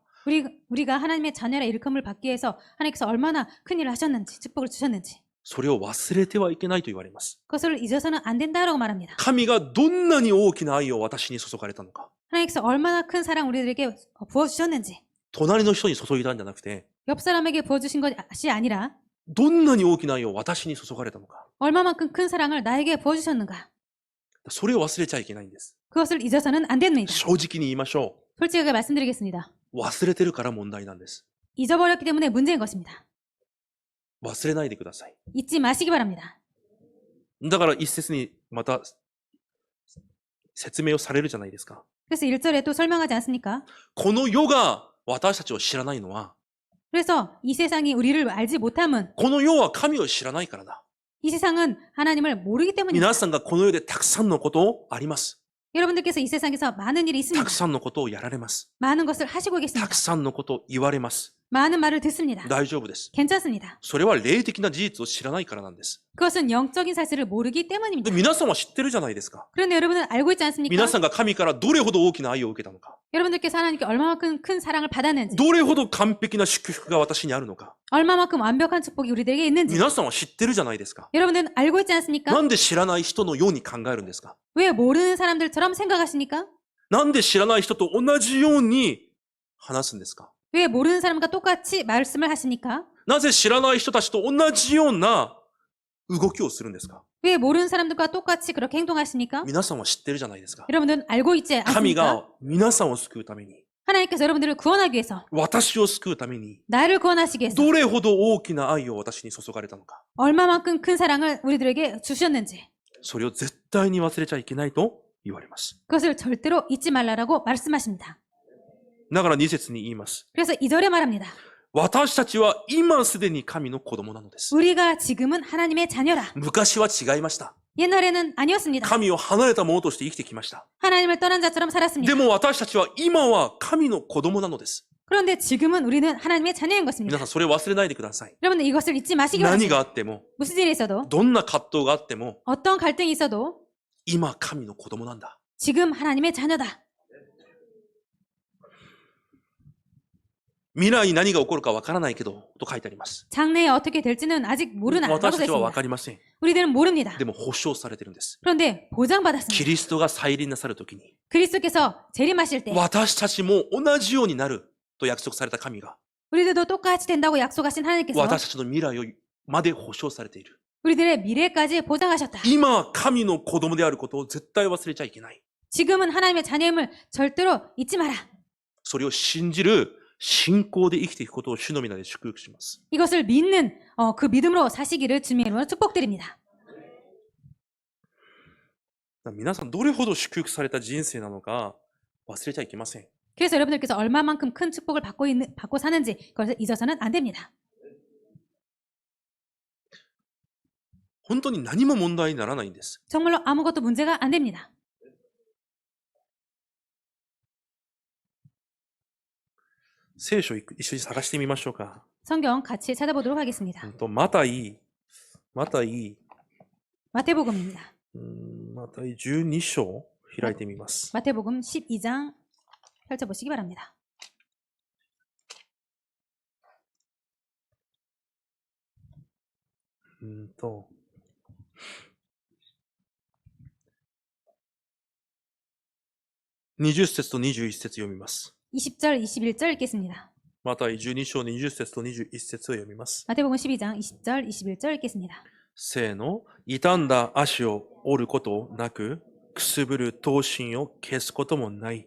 우리가 하나님의 자녀라 일컬음을 받기 위해서 하나님께서 얼마나 큰 일을 하셨는지, 축복을 주셨는지 それを忘れてはいけないと言われます。 그것을 잊어서는 안 된다라고 말합니다. 神がどんなに大きな愛を私に注がれたのか。 하나님께서 얼마나 큰 사랑 우리들에게 부어주셨는지 隣の人に注いだんじゃなくて、 옆 사람에게 부어주신 것이 아니라 どんなに大きな愛を私に注がれたのか。 얼마만큼 큰 사랑을 나에게 부어주셨는가. それを忘れちゃいけないんです。 그것을 잊어서는 안 됩니다. 正直に言いましょ 솔직하게 말씀드리겠습니다. う。忘れてるから問題なんです。 잊어버렸기 때문에 문제인 것입니다. 忘れないでください。 잊지 마시기 바랍니다. だから一節にまた説明をされるじゃないですか。 그래서 1절에 또 설명하지 않습니까? この世が私たちを知らないのは、 그래서 이 세상이 우리를 알지 못함은 この世は神を知らないからだ。 이 세상은 하나님을 모르기 때문입니다. 皆さんがこの世でたくさんのことあります。 여러분들께서 이 세상에서 많은 일이 た 있습니다. くさんのことをやられます。 많은 것을 하시고 た 계십니다. くさんのことを言われます。 많은 말을 듣습니다. 大丈夫です。 괜찮습니다. それは霊的な事実を知らないからなんです。 그것은 영적인 사실을 모르기 때문입니다. で皆さんは知ってるじゃないですか。 그런데 여러분은 알고 있지 않습니까? 皆さんが神からどれほど大きな愛を受けたのか。 여러분들께서 하나님께 얼마만큼 큰 사랑을 받았는지, どれほど完璧な祝福が私にあるのか。 얼마만큼 완벽한 축복이 우리들에게 있는지 皆さんは知ってるじゃないですか。 여러분들은 알고 있지 않습니까? なんで知らない人のように考えるんですか。 왜 모르는 사람들처럼 생각하십니까? なんで知らない人と同じように話すんですか。 왜 모르는 사람과 똑같이 말씀을 하십니까? なぜ知らない人たちと同じような動きをするんですか。 왜 모르는 사람들과 똑같이 그렇게 행동하십니까? 皆さんは知ってるじゃないですか。 여러분들은 알고 있지 神 않습니까? が皆さんを救うために、 하나님께서 여러분들을 구원하기 위해서, 私を救うために、 나를 구원하시기 위해서 どれほど大きな愛を私に注がれたのか。 얼마만큼 큰 사랑을 우리들에게 주셨는지, それを絶対に忘れちゃいけないと言われます。 그것을 절대로 잊지 말라라고 말씀하십니다. だから2節に言います。 그래서 2절에 말합니다. 私たちは今すでに神の子供なのです。 우리가 지금은 하나님의 자녀라. 昔は違いました。 옛날에는 아니었습니다. 神を離れた者として生きてきました。 하나님을 떠난 자처럼 살았습니다. でも私たちは今は神の子供なのです。 그런데 지금은 우리는 하나님의 자녀인 皆 것입니다. さんそれを忘れないでください。 여러분들 이것을 잊지 마시기 何 바랍니다. があっても、 무슨 일이 있어도, どんな葛藤があっても、 어떤 갈등이 있어도 今神の子供なんだ。 지금 하나님의 자녀다. 未来に何が起こるかわからないけど、と書いてあります。 장래에 어떻게 될지는 아직 모르나 라고 私たちはわ 됐습니다. かりません。 우리들은 모릅니다. でも保証されてるんです。 그런데 보장받았습니다. キリストが再臨なさるときに、 그리스도께서 재림하실 때 私たちも同じようになると約束された神が、 우리들도 똑같이 된다고 약속하신 하나님께서 私たちの未来をまで保証されている。 우리들의 미래까지 보장하셨다. 今、神の子供であることを絶対忘れちゃいけない。 지금은 하나님의 자녀임을 절대로 잊지 마라. それを信じる信仰で生きていくことを主の皆で祝福します。 이것을 믿는 그 믿음으로 사시기를 주님의 이름으로 축복드립니다. 皆さんどれほど祝福された人生なのか忘れちゃいけません。 그래서 여러분들께서 얼마만큼 큰 축복을 받고 사는지 그것을 잊어서는 안 됩니다. 本当に何も問題にならないんです。 정말로 아무것도 문제가 안 됩니다. 聖書を一緒に探してみましょうか。 성경 같이 찾아보도록 하겠습니다. マタイ 마태복음입니다. マタイ12章開いてみます。 마태복음 12장 펼쳐보시기 바랍니다. 또20節と21節読みます。 20절, 21절 읽겠습니다. マタイ12章20節と21節を読みます。 마태복음 12장 20절, 21절 읽겠습니다. せーの、傷んだ足を折ることなく、くすぶる刀身を消すこともない。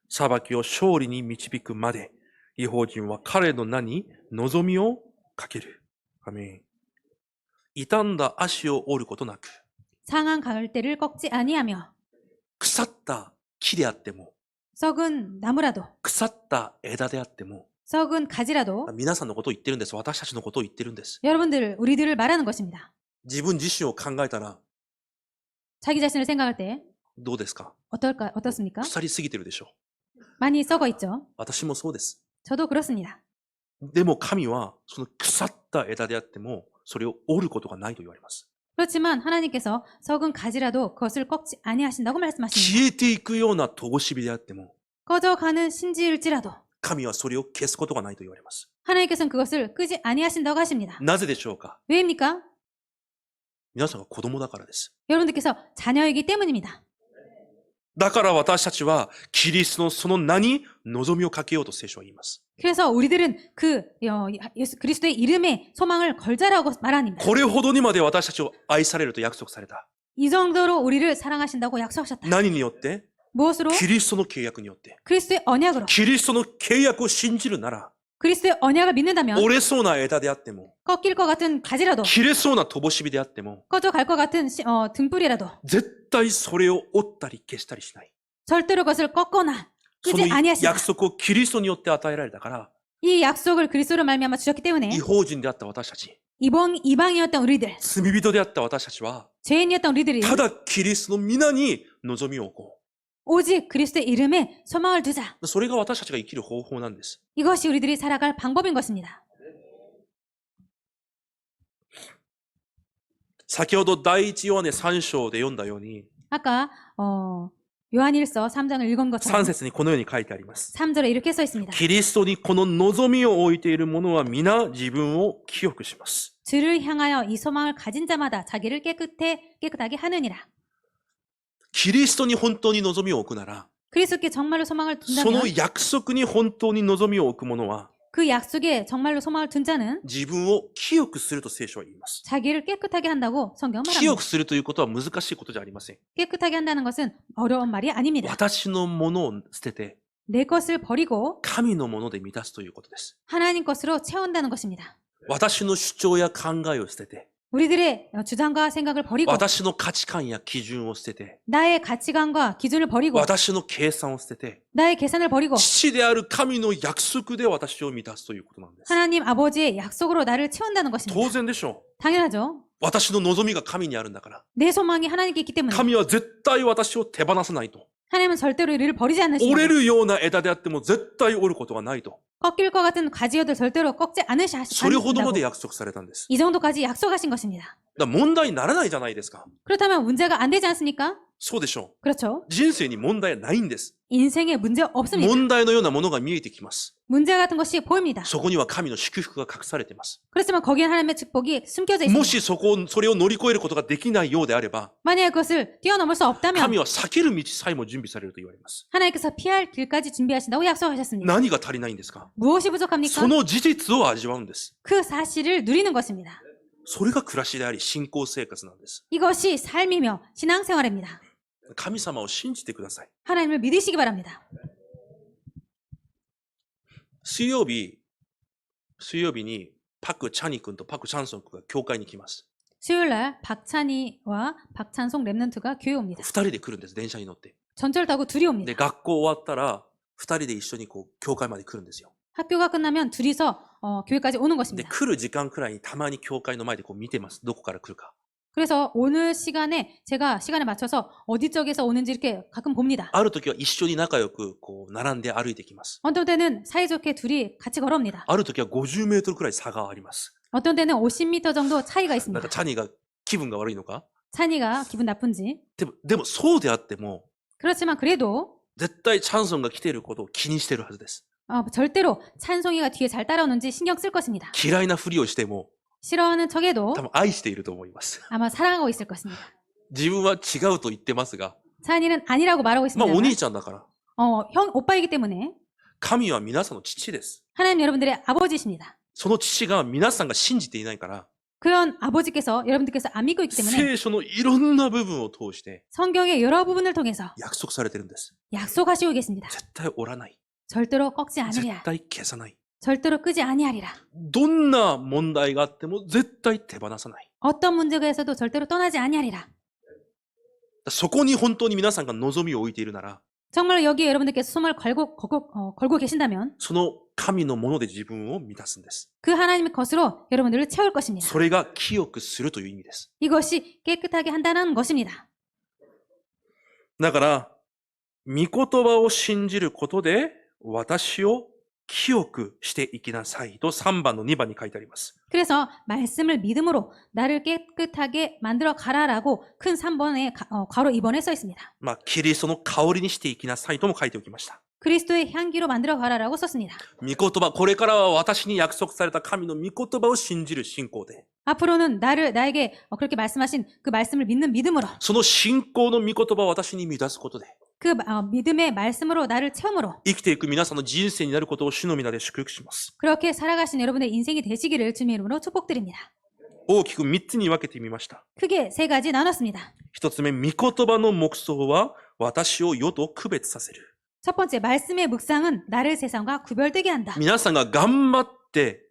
裁きを勝利に導くまで、異邦人は彼の名に望みをかける。アメン。傷んだ足を折ることなく、 상한 갈대를 꺾지 아니하며 腐った木であっても、 썩은 나무라도 腐った枝であっても、 썩은 가지라도 皆さんのことを言ってるんです。私たちのことを言ってるんです。 우리들을 말하는 것입니다. 自分自身を考えたら 자기 자신을 생각할 때 どうですか？ 어떻습니까? 腐りすぎてるでしょ。 많이 썩어 있죠. 私もそうです。 저도 그렇습니다. でも神はその腐った枝であってもそれを折ることがないと言われます。 그렇지만 하나님께서 썩은 가지라도 그것을 꺾지 아니하신다고 말씀하십니다. 消えていくような戸しびであっても、 꺼져가는 신지일지라도 神はそれを消すことがないと言われます。 하나님께서는 그것을 끄지 아니하신다고 하십니다. なぜでしょうか？ 왜입니까? 皆さんが子供だからです。 여러분들께서 자녀이기 때문입니다. だから私たちは、キリストのその名に望みをかけようと聖書は言います。 그래서 우리들은 예수 그리스도의 이름에 소망을 걸자라고 말합니다. これほどにまで私たちを愛されると約束された。 이 정도로 우리를 사랑하신다고 약속하셨다. 何によって？ 무엇으로? キリストの契約によって。 그리스도의 언약으로. キリストの契約を信じるなら、 그리스도의 언약을 믿는다면 折れそうな枝であっても、 꺾일 것 같은 가지라도 切れそうな乏しびであっても、 꺼져갈 것 같은 등불이라도 絶対それを折ったり消したりしない。 절대로 그것을 꺾거나 そ 끄지 の 아니하신다. 約束をキリストによって与えられたから、 이 약속을 그리스도로 말미암아 주셨기 때문에 異邦人であった私たち、 이방이었던 우리들, 罪人であった私たちは、 죄인이었던 우리들이 ただキリストの皆に望みを置こ 오직 그리스도의 이름에 소망을 두자. う。それが私たちが生きる方法なんです。 이것이 우리들이 살아갈 방법인 것입니다. 先ほど第一ヨハネ3章で読んだように、 아까 요한일서 3장을 읽은 것처럼 3節にこのように書いてあります。 3절에 이렇게 써 있습니다. キリストにこの望みを置いている者は皆自分を清くします。 주를 향하여 이 소망을 가진 자마다 자기를 깨끗하게 하느니라. キリストに本当に望みを置くなら、 그리스도께 정말로 소망을 そ 둔다면 の約束に本当に望みを置く者は、 그 약속에 정말로 소망을 둔 자는 自分を清くすると聖書は言います。 자기를 깨끗하게 한다고 성경은 清 말합니다. くするということは難しいことじゃありません。 깨끗하게 한다는 것은 어려운 말이 아닙니다. 私のものを捨てて、 내 것을 버리고 神のもので満たすということです。 하나님 것으로 채운다는 것입니다. 私の主張や考えを捨てて、 우리들의 주장과 생각을 버리고 私の価値観や基準を捨てて、 나의 가치관과 기준을 버리고 私の計算を捨てて、 나의 계산을 버리고 父である神の約束で私を満たすということなんです。 하나님 아버지의 약속으로 나를 채운다는 当 것입니다. 然でしょ 당연하죠. う。私の望みが神にあるんだから。 내 소망이 하나님께 있기 때문에 神は絶対私を手放さないと。 하나님은 절대로 우리를 버리지 折れ 않으십니다. るような枝であっても絶対折ることがないと。 꺾일 것 같은 가지여도 절대로 꺾지 それほどまで 않으신다고 約束されたんです。 이 정도까지 약속하신 것입니다. だから問題にならないじゃないですか。 그렇다면 문제가 안 되지 않습니까? そうでしょ 그렇죠. う。人生に問題はないんです。 인생에 문제 없습니다. 問題のようなものが見えてきます。 문제 같은 것이 보입니다. そこには神の祝福が隠されています。 그렇지만 거기에 하나님의 축복이 숨겨져 も 있습니다. しそれを乗り越えることができないようであれば、 만약에 그것을 뛰어넘을 수 없다면 神は避ける道さえも準備されると言われます。 하나님께서 피할 길까지 준비하신다고 약속하셨습니다. 何が足りないんですか？ 무엇이 부족합니까? その事実を味わうんです。 그 사실을 누리는 것입니다. それが暮らしであり、信仰生活なんです。 이것이 삶이며 신앙생활입니다. 神様を信じてください。 하나님을 믿으시기 바랍니다. 水曜日にパク・チャニ君とパク・チャンソン君が教会に来ます。 수요일날 박찬희와 박찬송 랩런트가 교회 옵니다. 二人で来るんです、電車に乗って。 전철 타고 둘이 で、 옵니다. 学校終わったら、二人で一緒に教会まで来るんですよ。 학교가 끝나면 둘이서 교회까지 오는 で、 것입니다. 来る時間くらいにたまに教会の前で見てます。どこから来るか。 그래서 오늘 시간에 제가 시간에 맞춰서 어디 쪽에서 오는지 이렇게 가끔 봅니다. ある時は一緒に仲良く並んで歩いてきます。 어떤 때는 사이좋게 둘이 같이 걸어옵니다. ある時は50メートルくらい差があります。 어떤 때는 50m 정도 차이가 なん 있습니다. かチャニが気分が悪いのか？ 찬이가 기분 나쁜지. でもそうであっても、 그렇지만 그래도 絶対チャンソンが来ていることを気にしているはずです。 절대로 찬송이가 뒤에 잘 따라오는지 신경 쓸 것입니다. 嫌いなふりをしても、 싫어하는 척에도 多分愛していると思います。 아마 사랑하고 있을 것입니다. 自分は違うと言ってますが、 찬이는 아니라고 말하고 まあ 있습니다. お兄ちゃんだから。 오빠이기 때문에 神は皆さんの父です。 하나님 여러분들의 아버지십니다. その父が皆さんが信じていないから、 그런 아버지께서 여러분들께서 안 믿고 있기 때문에 聖書のいろんな部分を通して 성경의 여러 부분을 통해서 約束されてるんです。 약속하시고 계십니다. 絶対折らない。 절대로 꺾지 絶 않으리라. 対消さない。 절대로 끄지 아니하리라. どんな問題があっても絶対手放さない。 어떤 문제가 있어도 절대로 떠나지 아니하리라. そこに本当に皆さんが望みを置いているなら、 정말로 여기에 여러분들께서 소망을 걸고 계신다면 その神のもので自分を満たすんです。 그 하나님의 것으로 여러분들을 채울 것입니다. それが清くするという意味です。 이것이 깨끗하게 한다는 것입니다. だから、御言葉を信じることで私を清くしていきなさいと3番の2番に書いてあります。 그래서 말씀을 믿음으로 나를 깨끗하게 만들어 가라라고 큰 3번에 괄호 2번에 써 있습니다. キリストの香りにしていきなさいとも書いておきました。 그리스도의 향기로 만들어 가라라고 썼습니다. 御言葉、これからは私に約束された神の御言葉を信じる信仰で、 앞으로는 나에게 그렇게 말씀하신 그 말씀을 믿는 믿음으로 その信仰の御言葉を私に満たすことで、 그 믿음의 말씀으로 나를 채움으로 生きていく皆さんの人生になることを主の皆で祝福します。 그렇게 살아가신 여러분의 인생이 되시기를 주님의 이름으로 축복드립니다. 大きく3つに分けてみました。 크게 3가지 나눴습니다. 1つ目、御言葉の黙想は私を世と区別させる。 첫 번째, 말씀의 묵상은 나를 세상과 구별되게 한다. 皆さんが頑張って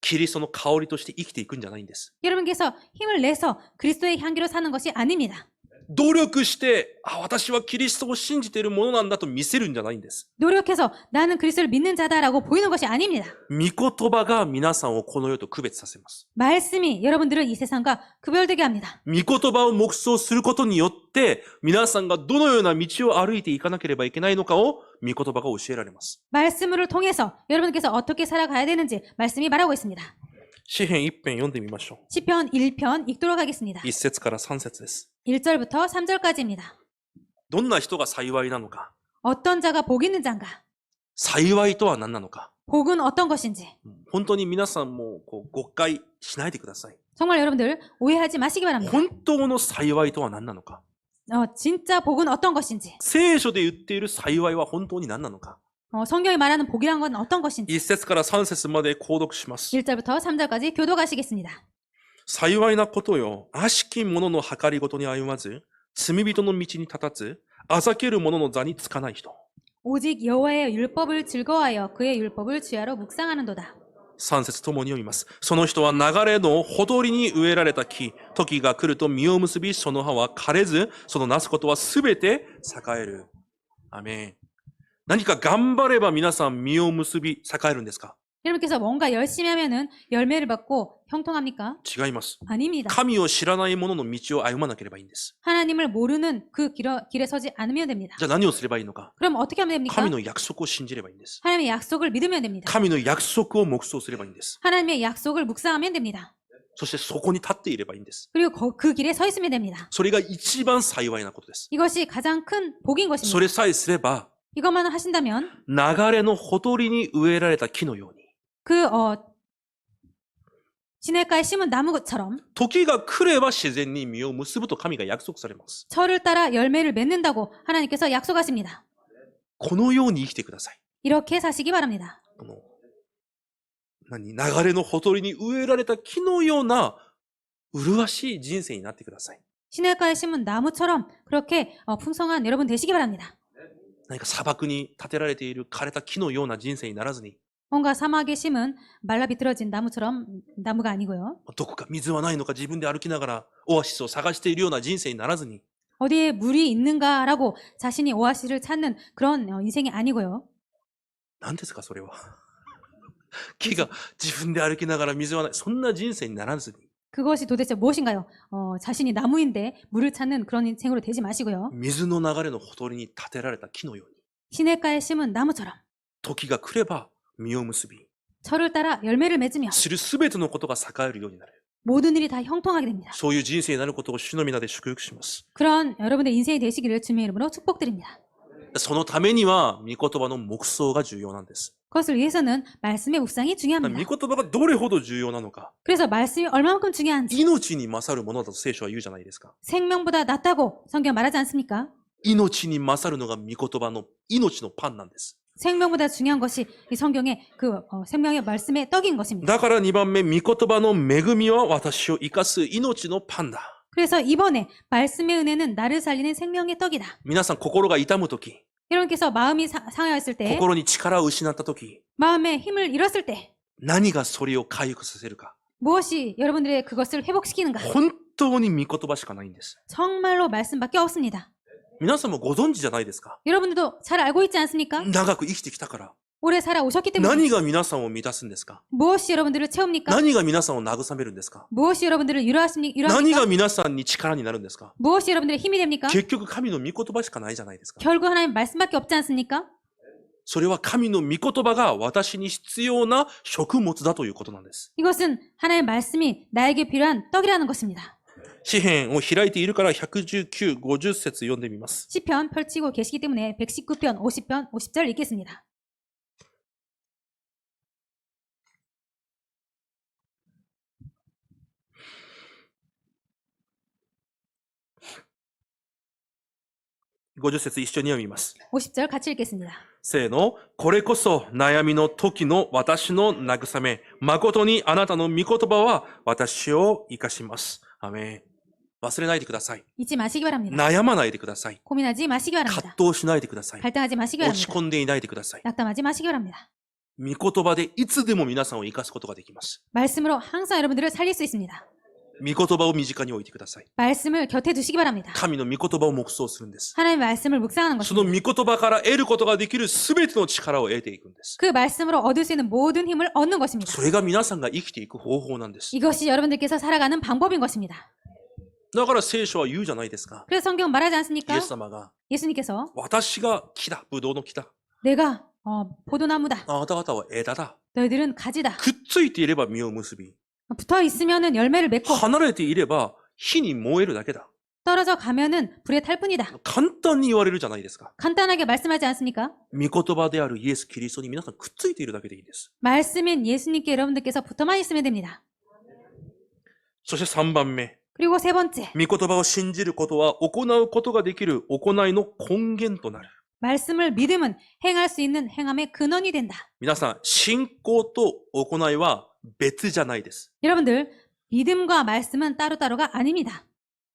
キリストの香りとして生きていくんじゃないんです。 여러분께서 힘을 내서 그리스도의 향기로 사는 것이 아닙니다. 努力して、私はキリストを信じているものなんだと見せるんじゃないんです。 노력해서 나는 그리스도를 믿는 자다라고 보이는 것이 아닙니다. 御言葉が皆さんをこの世と区別させます。 말씀이 여러분들을 이 세상과 구별되게 합니다. 御言葉を黙想することによって、皆さんがどのような道を歩いていかなければいけないのかを御言葉が教えられます。 말씀을 통해서 여러분께서 어떻게 살아가야 되는지 말씀이 말하고 있습니다. 詩編1編読んでみましょう。 시편 1편 읽도록 하겠습니다. 1節から3節です。 1절부터 3절까지입니다. どんな人が幸いなのか、 어떤 자가 복 있는 자인가? 幸いとは何なのか、 복은 어떤 것인지. 本当に皆さんも誤解しないでください。 정말 여러분들 오해하지 마시기 바랍니다. 本当の幸いとは何なのか、 진짜 복은 어떤 것인지. 聖書で言っている幸いは本当に何なのか。 성경이 말하는 복이란 건 어떤 것인지. 1節から3節まで購読します。 1절부터 3절까지 교도가시겠습니다. 幸いなことよ、悪しき者の計りごとに歩まず、罪人の道に立たず、あざける者の座につかない人。 오직 여호와의 율법을 즐거워하여 그의 율법을 주야로 묵상하는도다. 3節ともに読みます。その人は流れのほとりに植えられた木、時が来ると実を結び、その葉は枯れず、そのなすことはすべて栄える。アメン。何か頑張れば皆さん実を結び栄えるんですか？ 여러분께서 뭔가 열심히 하면은 열매를 받고 형통합니까? 違います。 아닙니다. 神を知らない者の道を歩まなければいいんです。 하나님을 모르는 그 길에 서지 않으면 됩니다. じゃあ何をすればいいのか？ 그럼 어떻게 하면 됩니까? 神の約束を信じればいいんです。 하나님의 약속을 믿으면 됩니다. 神の約束を黙想すればいいんです。 하나님의 약속을 묵상하면 됩니다. そしてそこに立っていればいいんです。 그리고 그 길에 서 있으면 됩니다. それが一番幸いなことです。 이것이 가장 큰 복인 そ 것입니다. れさえすれば、 이것만 하신다면 流れのほとりに植えられた木のように、 그 시냇가에 심은 나무처럼 時が来れば自然に実を結ぶと神が約束されます。 철을 따라 열매를 맺는다고 하나님께서 약속하십니다. このように生きてください。 이렇게 사시기 바랍니다. 流れのほとりに植えられた木のような麗しい人生になってください。 시냇가에 심은 나무처럼 그렇게 풍성한 여러분 되시기 바랍니다. 何か砂漠に建てられている枯れた木のような人生にならずに、 뭔가 사막에 심은 말라 비틀어진 나무처럼 나무가 아니고요. どこか水はないのか自分で歩きながらオアシスを探しているような人生にならずに、 어디에 물이 있는가라고 자신이 오아시스를 찾는 그런 인생이 아니고요. 何ですかそれは。木が自分で歩きながら水はない、そんな人生にならずに、 그것이 도대체 무엇인가요? 자신이 나무인데 물을 찾는 그런 인생으로 되지 마시고요. 水の流れのほとりに建てられた木のように、 시냇가에 심은 나무처럼 時が来れば実を結び、 철을 따라 열매를 맺으며 するすべてのことが栄えるようになる。 모든 일이 다 형통하게 됩니다. そういう人生になることを主の皆で祝福します。 그런 여러분의 인생이 되시기를 주님의 이름으로 축복드립니다. そのためには、御言葉の黙想が重要なんです。 그것을 위해서는 말씀의 묵상이 御 중요합니다. 言葉がどれほど重要なのか、 그래서 말씀이 얼마만큼 중요한지 命に勝るものだと聖書は言うじゃないですか。 생명보다 낫다고 성경 말하지 않습니까? 命に勝るのが御言葉の命のパンなんです。 생명보다 중요한 것이 이 성경의 생명의 말씀의 떡인 것입니다. だから2番目、御言葉の恵みは私を生かす命のパンだ。 그래서 이번에 말씀의 은혜는 나를 살리는 생명의 떡이다. 皆さん心が痛むとき、 여러분께서 마음이 상하였을 때, 心に力を失ったとき、 마음에 힘을 잃었을 때 何がそれを回復させるか。 무엇이 여러분들의 그것을 회복시키는가? 本当に御言葉しかないんです。 정말로 말씀밖에 없습니다. 皆さんもご存知じゃないですか。 여러분들도 잘 알고 있지 않습니까? 長く生きてきたから。 오래 살아오셨기 때문에 何が皆さんを満たすんですか？ 무엇이 여러분들을 채웁니까? 何が皆さんを慰めるんですか？ 무엇이 여러분들을何 위로합니까? が皆さんに力になるんですか？ 무엇이 여러분들의 힘이 됩니까? 結局神の御言葉しかないじゃないですか。 결국 하나님 말씀밖에 없지 않습니까? それは神の御言葉が私に必要な食物だということなんです。 이것은 하나님의 말씀이 나에게 필요한 떡이라는 것입니다. 詩篇を開いているから119、50節読んでみます。 시편 펼치고 계시기 때문에 119편, 50편, 50절 읽겠습니다.50節一緒に読みます。 50절 같이 읽겠습니다. せーの、これこそ悩みの時の私の慰め、誠にあなたの御言葉は私を生かします。アメン。忘れないでください。 잊지 마시기 바랍니다. 悩まないでください。 고민하지 마시기 葛 바랍니다. 藤しないでください。 갈등하지 마시기 落ち 바랍니다. 込んでいないでください。 낙담하지 마시기 바랍니다. 御言葉でいつでも皆さんを生かすことができます。 말씀으로 항상 여러분들을 살릴 수 있습니다. 御言葉を身近に置いてください。 말씀을 곁에 두시기 바랍니다. 神の御言葉を黙想するんです。 하나님의 말씀을 묵상하는 その 것입니다. 御言葉から得ることができるすべての力を得ていくんです。 그 말씀으로 얻을 수 있는 모든 힘을 얻는 것입니다. それが皆さんが生きていく方法なんです。 이것이 여러분들께서 살아가는 방법인 것입니다. だから聖書は言うじゃないですか。 그래서 성경 말하지 イ 않습니까? エス様が、 예수님께서 私が木だ、ブドウの木だ。 내가 포도나무다. あなた方は枝だ。 너희들은 가지다. くっついていれば実を結び、 붙어 있으면은 열매를 맺고 離れていれば火に燃えるだけだ。 떨어져 가면은 불에 탈 뿐이다. 簡単に言われるじゃないですか。 간단하게 말씀하지 않습니까? 御言葉であるイエス・キリストに皆さんくっついているだけでいいんです。 말씀인 예수님께 여러분들께서 붙어만 있으면 됩니다. そして3番目。 그리고 세 번째, 御言葉を信じることは行うことができる行いの根源となる。 말씀을 믿음은 행할 수 있는 행함의 근원이 된다. 皆さん、信仰と行いは別じゃないです。 여러분들, 믿음과 말씀은 따로따로가 아닙니다.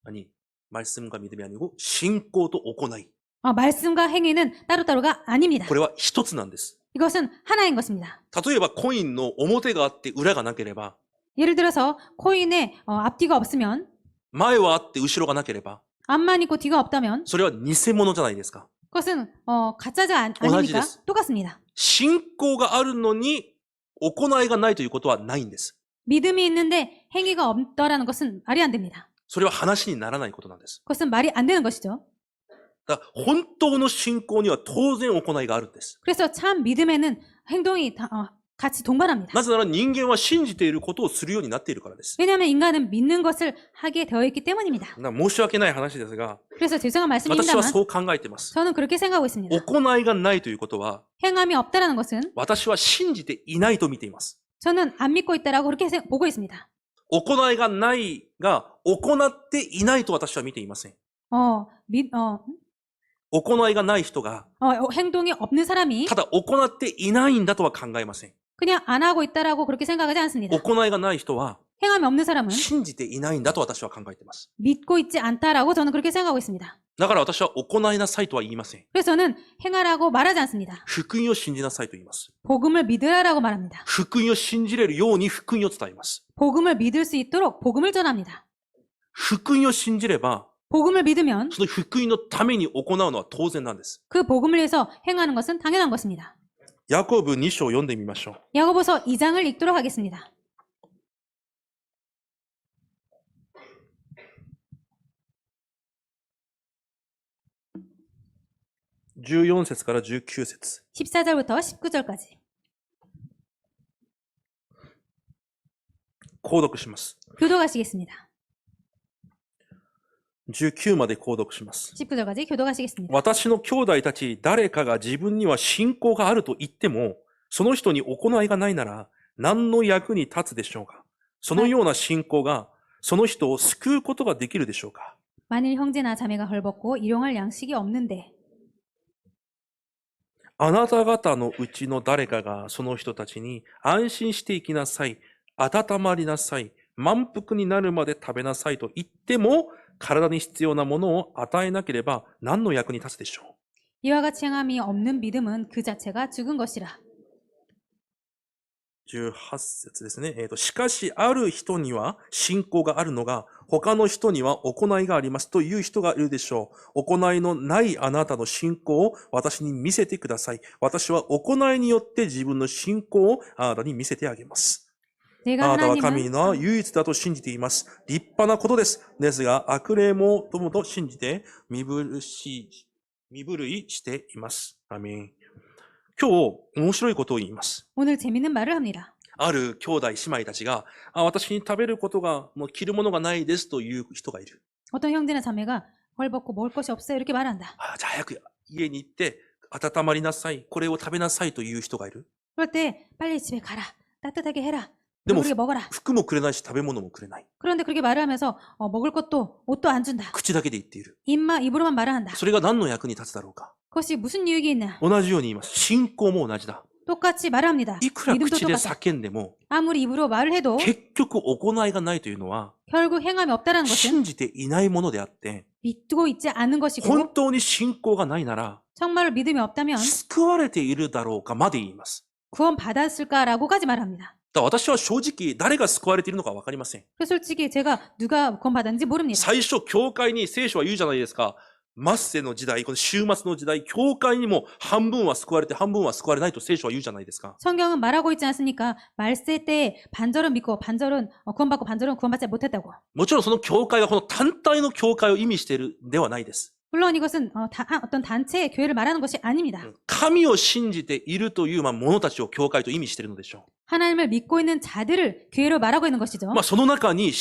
아니, 말씀과 믿음이 아니고 신仰 또行い. 말씀과 행위는 따로따로가 아닙니다. これは一つなんです. 이것은 하나인 것입니다. 例えばコインの表があって裏がなければ 예를 들어서 코인에 앞뒤가 없으면 前はあって後ろがなければ 앞만 있고 뒤가 없다면 それは偽物じゃないですか. 그것은 가짜가 아닙니까? 똑같습니다. 信仰があるのに行いがないということはないんです. 믿음이 있는데 행위가 없더라는 것은 말이 안 됩니다. それは話にならないことなんです. 그것은 말이 안 되는 것이죠. だから本当の信仰には当然行いがあるんです. 그래서 참 믿음에는 행동이 같이 동반합니다. なぜなら人間は信じていることをするようになっているからです. 왜냐하면 인간은 믿는 것을 하게 되어 있기 때문입니다. 申し訳ない話ですが 그래서 죄송한 私は 말씀입니다만 そう考えています. 저는 그렇게 생각하고 있습니다. 行いがないということは 행함이 없다라는 것은 私は信じていないと見ています. 저는 안 믿고 있다라고 그렇게 보고 있습니다. 行いがないが行っていないと私は見ていません. 行いがない人が 행동이 없는 사람이 ただ行っていないんだとは考えません. 그냥 안 하고 있다라고 그렇게 생각하지 않습니다. 行いがない人は 행함이 없는 사람은 信じていないんだと私は考えています. 믿고 있지 않다라고 저는 그렇게 생각하고 있습니다. だから私は行いなさいとは言いません. 그래서 저는 행하라고 말하지 않습니다. 福音を信じなさいと言います. 복음을 믿으라라고 말합니다. 福音を信じれるように福音を伝えます. 복음을 믿을 수 있도록 복음을 전합니다. 福音を信じれば 복음을 믿으면 その福音のために行うのは当然なんです. 그 복음을 위해서 행하는 것은 당연한 것입니다. ヤコブ2章読んでみましょう. 야고보서 2장을 읽도록 하겠습니다. 14節から19節 14절부터 19절까지 購読します. 교도하시겠습니다. 19まで購読します. 19절까지 교도하시겠습니다. 私の兄弟たち誰かが自分には信仰があると言っても、その人に行いがないなら何の役に立つでしょうか。そのような信仰がその人を救うことができるでしょうか。 만일 형제나 자매가 헐벗고 일용할 양식이 없는데 あなた方のうちの誰かがその人たちに安心して生きなさい、温まりなさい、満腹になるまで食べなさいと言っても、体に必要なものを与えなければ何の役に立つでしょう。 이와 같이 행함이 없는 믿음은 그 자체가 죽은 것이라. 18節ですね。しかし、ある人には信仰があるのが、他の人には行いがありますという人がいるでしょう。行いのないあなたの信仰を私に見せてください。私は行いによって自分の信仰をあなたに見せてあげます。あなたは神の唯一だと信じています。立派なことです。ですが、悪霊も友と信じて身震いしています。アメン。今日、面白いことを言います。 오늘 재밌는 말을 합니다. ある兄弟姉妹たちが、私に食べることが、もう着るものがないですという人がいる。 어떤 형제나 자매가 헐벗고 먹을 것이 없어요 이렇게 말한다. じゃあ早く家に行って温まりなさい。これを食べなさいという人がいる。 그럴 때 빨리 집에 가라. 따뜻하게 해라. 네, 뭐, 배부르게 먹어라. 服もくれないし食べ物もくれない。 그런데 그렇게 말을 하면서 먹을 것도 옷도 안 준다. 口だけで言っている。 입으로만 말을 한다. それが何の役に立つだろうか。 그것이 무슨 유익이 있나? 同じように言います。信仰も同じだ。 똑같이 말을 합니다. いくら 믿음도 口で 똑같다. 叫んでも、 아무리 입으로 말을 해도 結局行いがないというのは、 결국 행함이 없다는 것은 信じていないものであって、 믿고 있지 않은 것이고 本当に信仰がないなら、 정말로 믿음이 없다면 救われているだろうかまで言います。 구원 받았을까라고까지 말합니다. だから私は正直誰が救われているのかわかりません。 그래서 솔직히 제가 누가 구원 받았는지 모릅니다. 最初、教会に聖書は言うじゃないですか。マッセの時代、この終末の時代、教会にも半分は救われて半分は救われないと聖書は言うじゃないですか。 성경은 말하고 있지 않습니까? 말세 때 반절은 믿고 반절은 구원받고 반절은 구원받지 못했다고. もちろんその教会がこの単体の教会を意味しているではないです。 물론 이것은 어떤 단체의 교회를 말하는 것이 아닙니다. 神を信じているという者たちを教会と意味しているのでしょ 하나님을 믿고 있는 자들을 교회로 말하고 있는 것이죠. う。その中に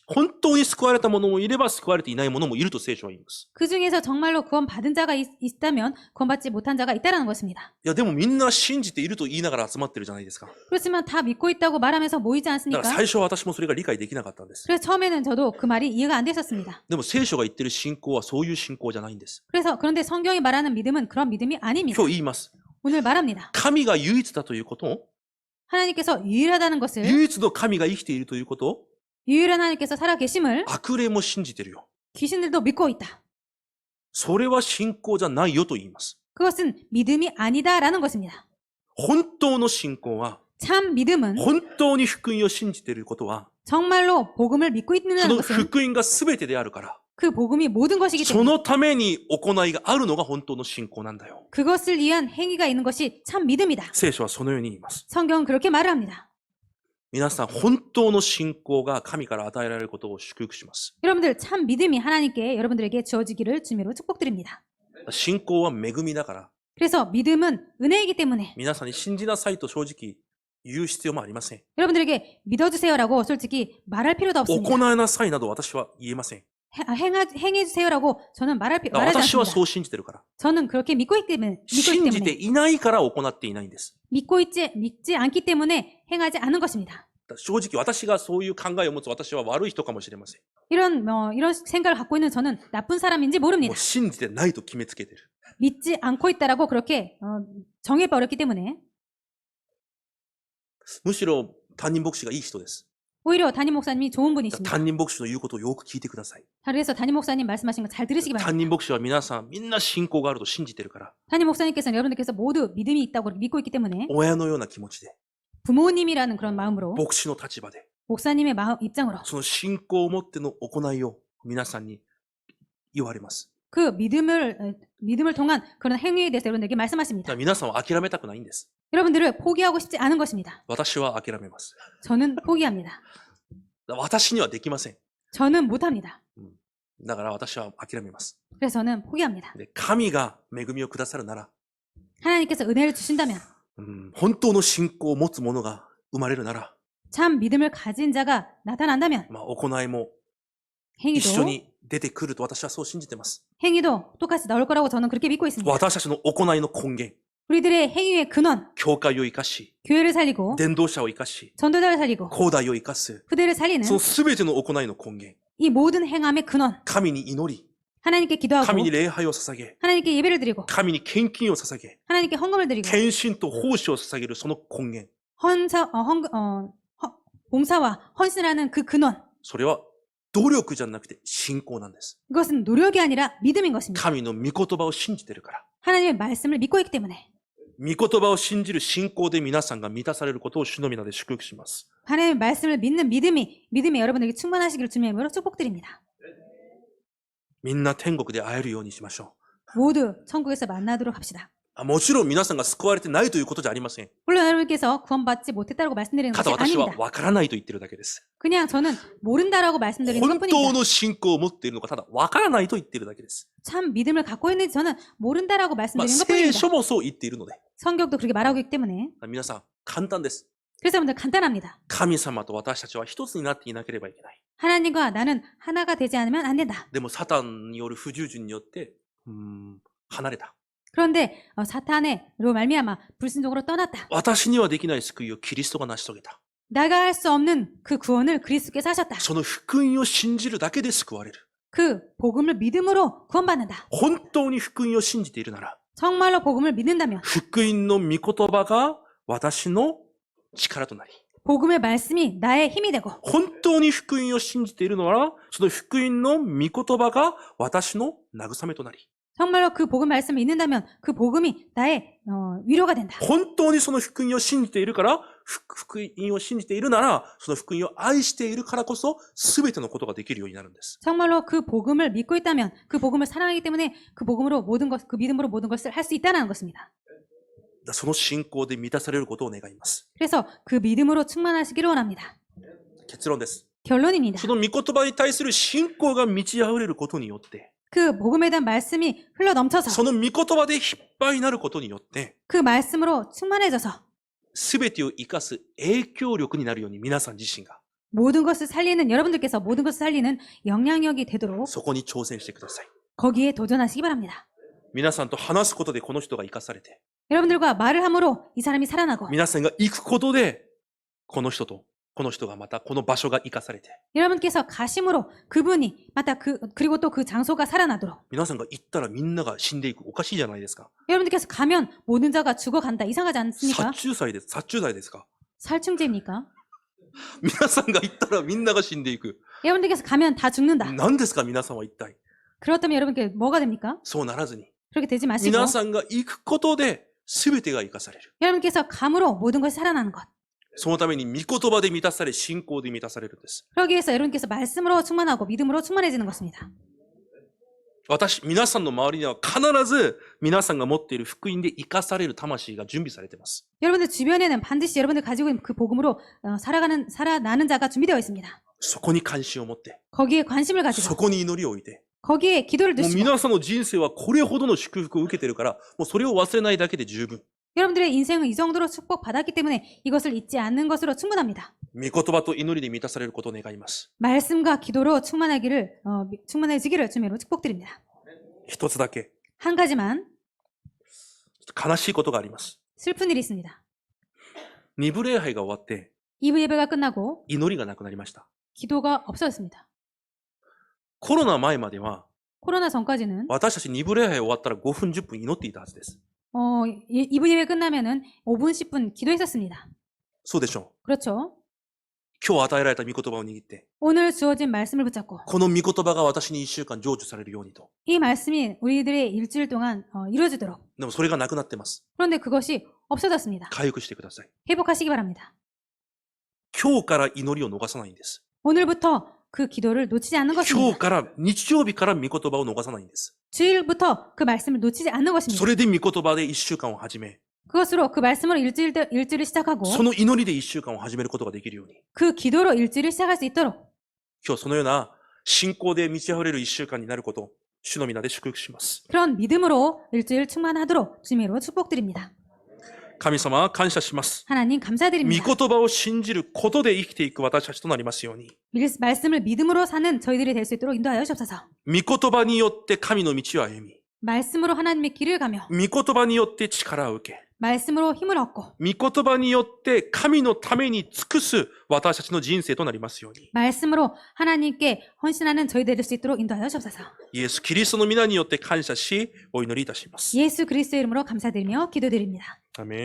本当に救われた者もいれば救われていない者もいると聖書は言います。 그 중에서 정말로 구원받은 자가 있다면 구원받지 못한 자가 있다는 것입니다. いやでもみんな信じていると言いながら集まってるじゃないですか。 그렇지만 다 믿고 있다고 말하면서 모이지 だから 않습니까? 最初は私もそれが理解できなかったんです。 그래서 처음에는 저도 그 말이 이해가 안 됐었습니다. でも聖書が言ってる信仰はそういう信仰じゃないんです。 그런데 성경이 말하는 믿음은 그런 믿음이 아닙니다. 今日言います。 오늘 말합니다. 神が唯一だということを、 하나님께서 유일하다는 것을 唯一の神が生きているということを、 유일한 하나님께서 살아 계심을 悪霊も信じてるよ。 귀신들도 믿고 있다. それは信仰じゃないよと言います。 그것은 믿음이 아니다라는 것입니다. 本当の信仰は、 참 믿음은 本当に福音を信じていることは、 정말로 복음을 믿고 そ 있는 の 것은 福音が全てであるから、 그 복음이 모든 것이기 そ 때문에 のために行いがあるのが本当の信仰なんだよ。 그것을 위한 행위가 있는 것이 참 믿음이다. 聖書はそのように言います。 성경은 그렇게 말을 합니다. 皆さん、本当の信仰が神から与えられることを祝福します。 여러분들 참 믿음이 하나님께 여러분들에게 주어지기를 주미로 축복드립니다. 信仰は恵みだから、 그래서 믿음은 은혜이기 때문에 皆さんに信じなさいと正直言う必要もありません。 여러분들에게 믿어주세요라고 솔직히 말할 필요도 行 없습니다. いなさいなど私は言えません。 행해주세요라고 저는 말하지 私はそ 않습니다. う信じてるから。 저는 그렇게 믿고 있기 때문에 信じていないから行っていないんです。 믿지 않기 때문에 행하지 않은 것입니다. 正直私がそういう考えを持つ私は悪い人かもしれません。 이런 생각을 갖고 있는 저는 나쁜 사람인지 も 모릅니다. う信じてないと決めつけてる。 믿지 않고 있다라고 그렇게 정해버렸기 때문에 むしろ担任牧師がいい人です。 오히려 담임 목사님이 좋은 분이십니다. 担任牧師の言うことをよく聞いてください。 그래서 담임 목사님 말씀하신 거 잘 들으시기 바랍니다. 担任牧師は皆さんみんな信仰があると信じてるから、 담임 목사님께서는 여러분들께서 모두 믿음이 있다고 믿고 있기 때문에 親のような気持ちで、 부모님이라는 그런 마음으로 牧師の立場で、 목사님의 입장으로 その信仰を持っての行いを皆さんに言われます。 그 믿음을 통한 그런 행위에 대해서 여러분들에게 だ 말씀하십니다. から皆さんは諦めたくないんです。 여러분들을 포기하고 싶지 않은 것입니다. 私は諦めます。 저는 포기합니다. 私にはできません。 저는 못합니다. だから私は諦めます。 그래서 저는 포기합니다. で、神が恵みをくださるなら、 하나님께서 은혜를 주신다면 本当の信仰を持つ者が生まれるなら、 참 믿음을 가진 자가 나타난다면 行いも一緒 행위도 に出てくると私はそう信じてます。 똑같이 나올 거라고 저는 그렇게 믿고 있습니다. 私たちの行いの根源、 우리들의 행위의 근원, 教会を生かし、 교회를 살리고 伝道者を生かし、 전도자를 살리고 広大を生かす、 후대를 살리는 その全ての行いの根源、 이 모든 행함의 근원, 神に祈り、 하나님께 기도하고 神に礼拝を捧げ、 하나님께 예배를 드리고 神に献金を捧げ、 하나님께 헌금을 드리고 献身と奉仕を捧げるその根源、 봉사와 헌신하는 그 근원, それは努力じゃなくて信仰なんです。 그것은 노력이 아니라 믿음인 것입니다. 神の御言葉を信じてるから。 하나님의 말씀을 믿고 있기 때문에 御言葉を信じる信仰で皆さんが満たされることを主の皆で祝福します。 하나님의 말씀을 믿는 믿음이 여러분에게 충만하시기를 주님의 이름으로 축복드립니다. みんな天国で会えるようにしましょ 모두 천국에서 만나도록 합시다. う。もちろん皆さんが救われてないということじゃありません。 물론 여러분께서 구원받지 못했다고 말씀드리는 ただ 것이 私は 아닙니다. 分からないと言ってるだけです。 그냥 저는 모른다라고 말씀드리는 本当 것뿐입니다. の信仰を持っているのか、ただ分からないと言っているだけです。 참 믿음을 갖고 있는지 저는 모른다라고 말씀드리는 聖 것뿐입니다. 書もそう言っているので、 성경도 그렇게 말하고 있기 때문에. 皆さん、簡単です。 그래서 여러분들 간단합니다. 神様と私たちは一つになっていなければいけない。 하나님과 나는 하나가 되지 않으면 안 된다. でも、サタンによる不従順によって、離れた。 그런데 사탄의로 말미암아 불순종으로 떠났다. 私にはできない救いをキリストが成し遂げた。 나가 할 수 없는 그 구원을 그리스도께서 하셨다. その福音を信じるだけで救われる。 그 복음을 믿음으로 구원받는다. 本当に福音を信じているなら、 정말로 복음을 믿는다면 福音の御言葉が私の力となり、 복음의 말씀이 나의 힘이 되고 本当に福音を信じているなら、その福音の御言葉が私の慰めとなり、 정말로 그 복음 말씀을 믿는다면 그 복음이 나의 위로가 된다. 本当にその福音を信じているから、福音を信じているなら、その福音を愛しているからこそ、すべてのことができるようになるんです。 정말로 그 복음을 믿고 있다면 그 복음을 사랑하기 때문에 그 복음으로 모든 것, 그 믿음으로 모든 것을 할 수 있다는 것입니다. その信仰で満たされることを願います。 그래서 그 믿음으로 충만하시기를 원합니다. 結論です。 결론입니다. その御言葉に対する信仰が満ち溢れることによって、 그 복음에 대한 말씀이 흘러 넘쳐서 その御言葉でいっぱいになることによって、 그 말씀으로 충만해져서 すべてを生かす影響力になるように皆さん自身が、 모든 것을 살리는 여러분들께서 모든 것을 살리는 영향력이 되도록 そこに挑戦してください。 거기에 도전하시기 바랍니다. 皆さんと話すことでこの人が生かされて、 여러분들과 말을 함으로 이 사람이 살아나고 皆さんが行くことで、この人と、この人がまたこの場所が生かされて、 여러분께서 가심으로 그분이 마다 그리고 또 그 장소가 살아나도록 皆さんが行ったらみんなが死んでいく。おかしいじゃないですか。 여러분들께서 가면 모든 자가 죽어간다. 이상하지 않습니까? 殺虫剤です。殺虫剤ですか。 살충제입니까? 皆さんが行ったらみんなが死んでいく。 여러분들께서 가면 다 죽는다. 何ですか皆さんは一体。 그렇다면 여러분께 뭐가 됩니까? そうならずに。 그렇게 되지 마시고 皆さんが行くことで全てが生かされる。 여러분께서 감으로 모든 것이 살아나는 것. そのために御言葉で満たされ、信仰で満たされるんです。 그러기 위해서 여러분께서 말씀으로 충만하고 믿음으로 충만해지는 것입니다. 皆さんの周りには必ず皆さんが持っている福音で生かされる魂が準備されています。 여러분들 주변에는 반드시 여러분들 가지고 있는 그 복음으로 살아나는 자가 준비되어 있습니다. そこに関心を持って、 거기에 관심을 そ 가지고 こに祈りを置いて、 거기에 기도를 もう 드시고 皆さんの人生はこれほどの祝福を受けているから、もうそれを忘れないだけで十分。 여러분들의 인생은 이 정도로 축복받았기 때문에 이것을 잊지 않는 것으로 충분합니다. 御言葉と祈りで満たされることを願います。 말씀과 기도로 충만해지기를 주님으로 축복드립니다. 一つだけ、 한 가지만 ちょっと悲しいことがあります。 슬픈 일이 있습니다. 二部礼拝が終わって、 2부 예배가 끝나고 祈りがなくなりました。 기도가 없어졌습니다. コロナ前までは、 코로나 전까지는 私たち二部礼拝終わったら5分、10分祈っていたはずです。 2부 예배 끝나면은 5분, 10분 기도했었습니다. そうでしょ 그렇죠? う。今日与えられた御言葉を握って、 오늘 주어진 말씀을 붙잡고 この御言葉が私に1週間成就されるようにと。 이 말씀이 우리들의 일주일 동안 이루어지도록. でもそれがなくなってます。 그런데 그것이 없어졌습니다. 回復してください。 회복하시기 바랍니다. 今日から祈りを逃さないんです。 오늘부터 그 기도를 놓치지 않는 今 것입니다. 日から日曜日から御言葉を逃さないんです。 주일부터 그 말씀을 놓치지 않는 것입니다. それで御言葉で1週間を始め、 그것으로 그 말씀으로 일주일을 시작하고 その祈りで1週間を始めることができるように、 그 기도로 일주일을 시작할 수 있도록 今日そのような信仰で満ち溢れる1週間になることを主の皆で祝福します。 그런 믿음으로 일주일 충만하도록 주님으로 축복드립니다. 神様、感謝します。 하나님 御 감사드립니다. 言葉を信じることで生きていく私たちとなりますように。 말씀을 믿음으로 사는 저희들이 될 수 있도록 인도하여 주옵소서. 御言葉によって神の道を歩み、 말씀으로 하나님의 길을 가며 御言葉によって力を受け、 말씀으로 힘을 얻고 御言葉によって神のために尽くす私たちの人生となりますように。 말씀으로 하나님께 헌신하는 저희들이 될 수 있도록 인도하여 주옵소서. イエス・キリストの皆によって感謝し、お祈りいたします。 예수 그리스도의 이름으로 감사드리며 기도드립니다. アメン。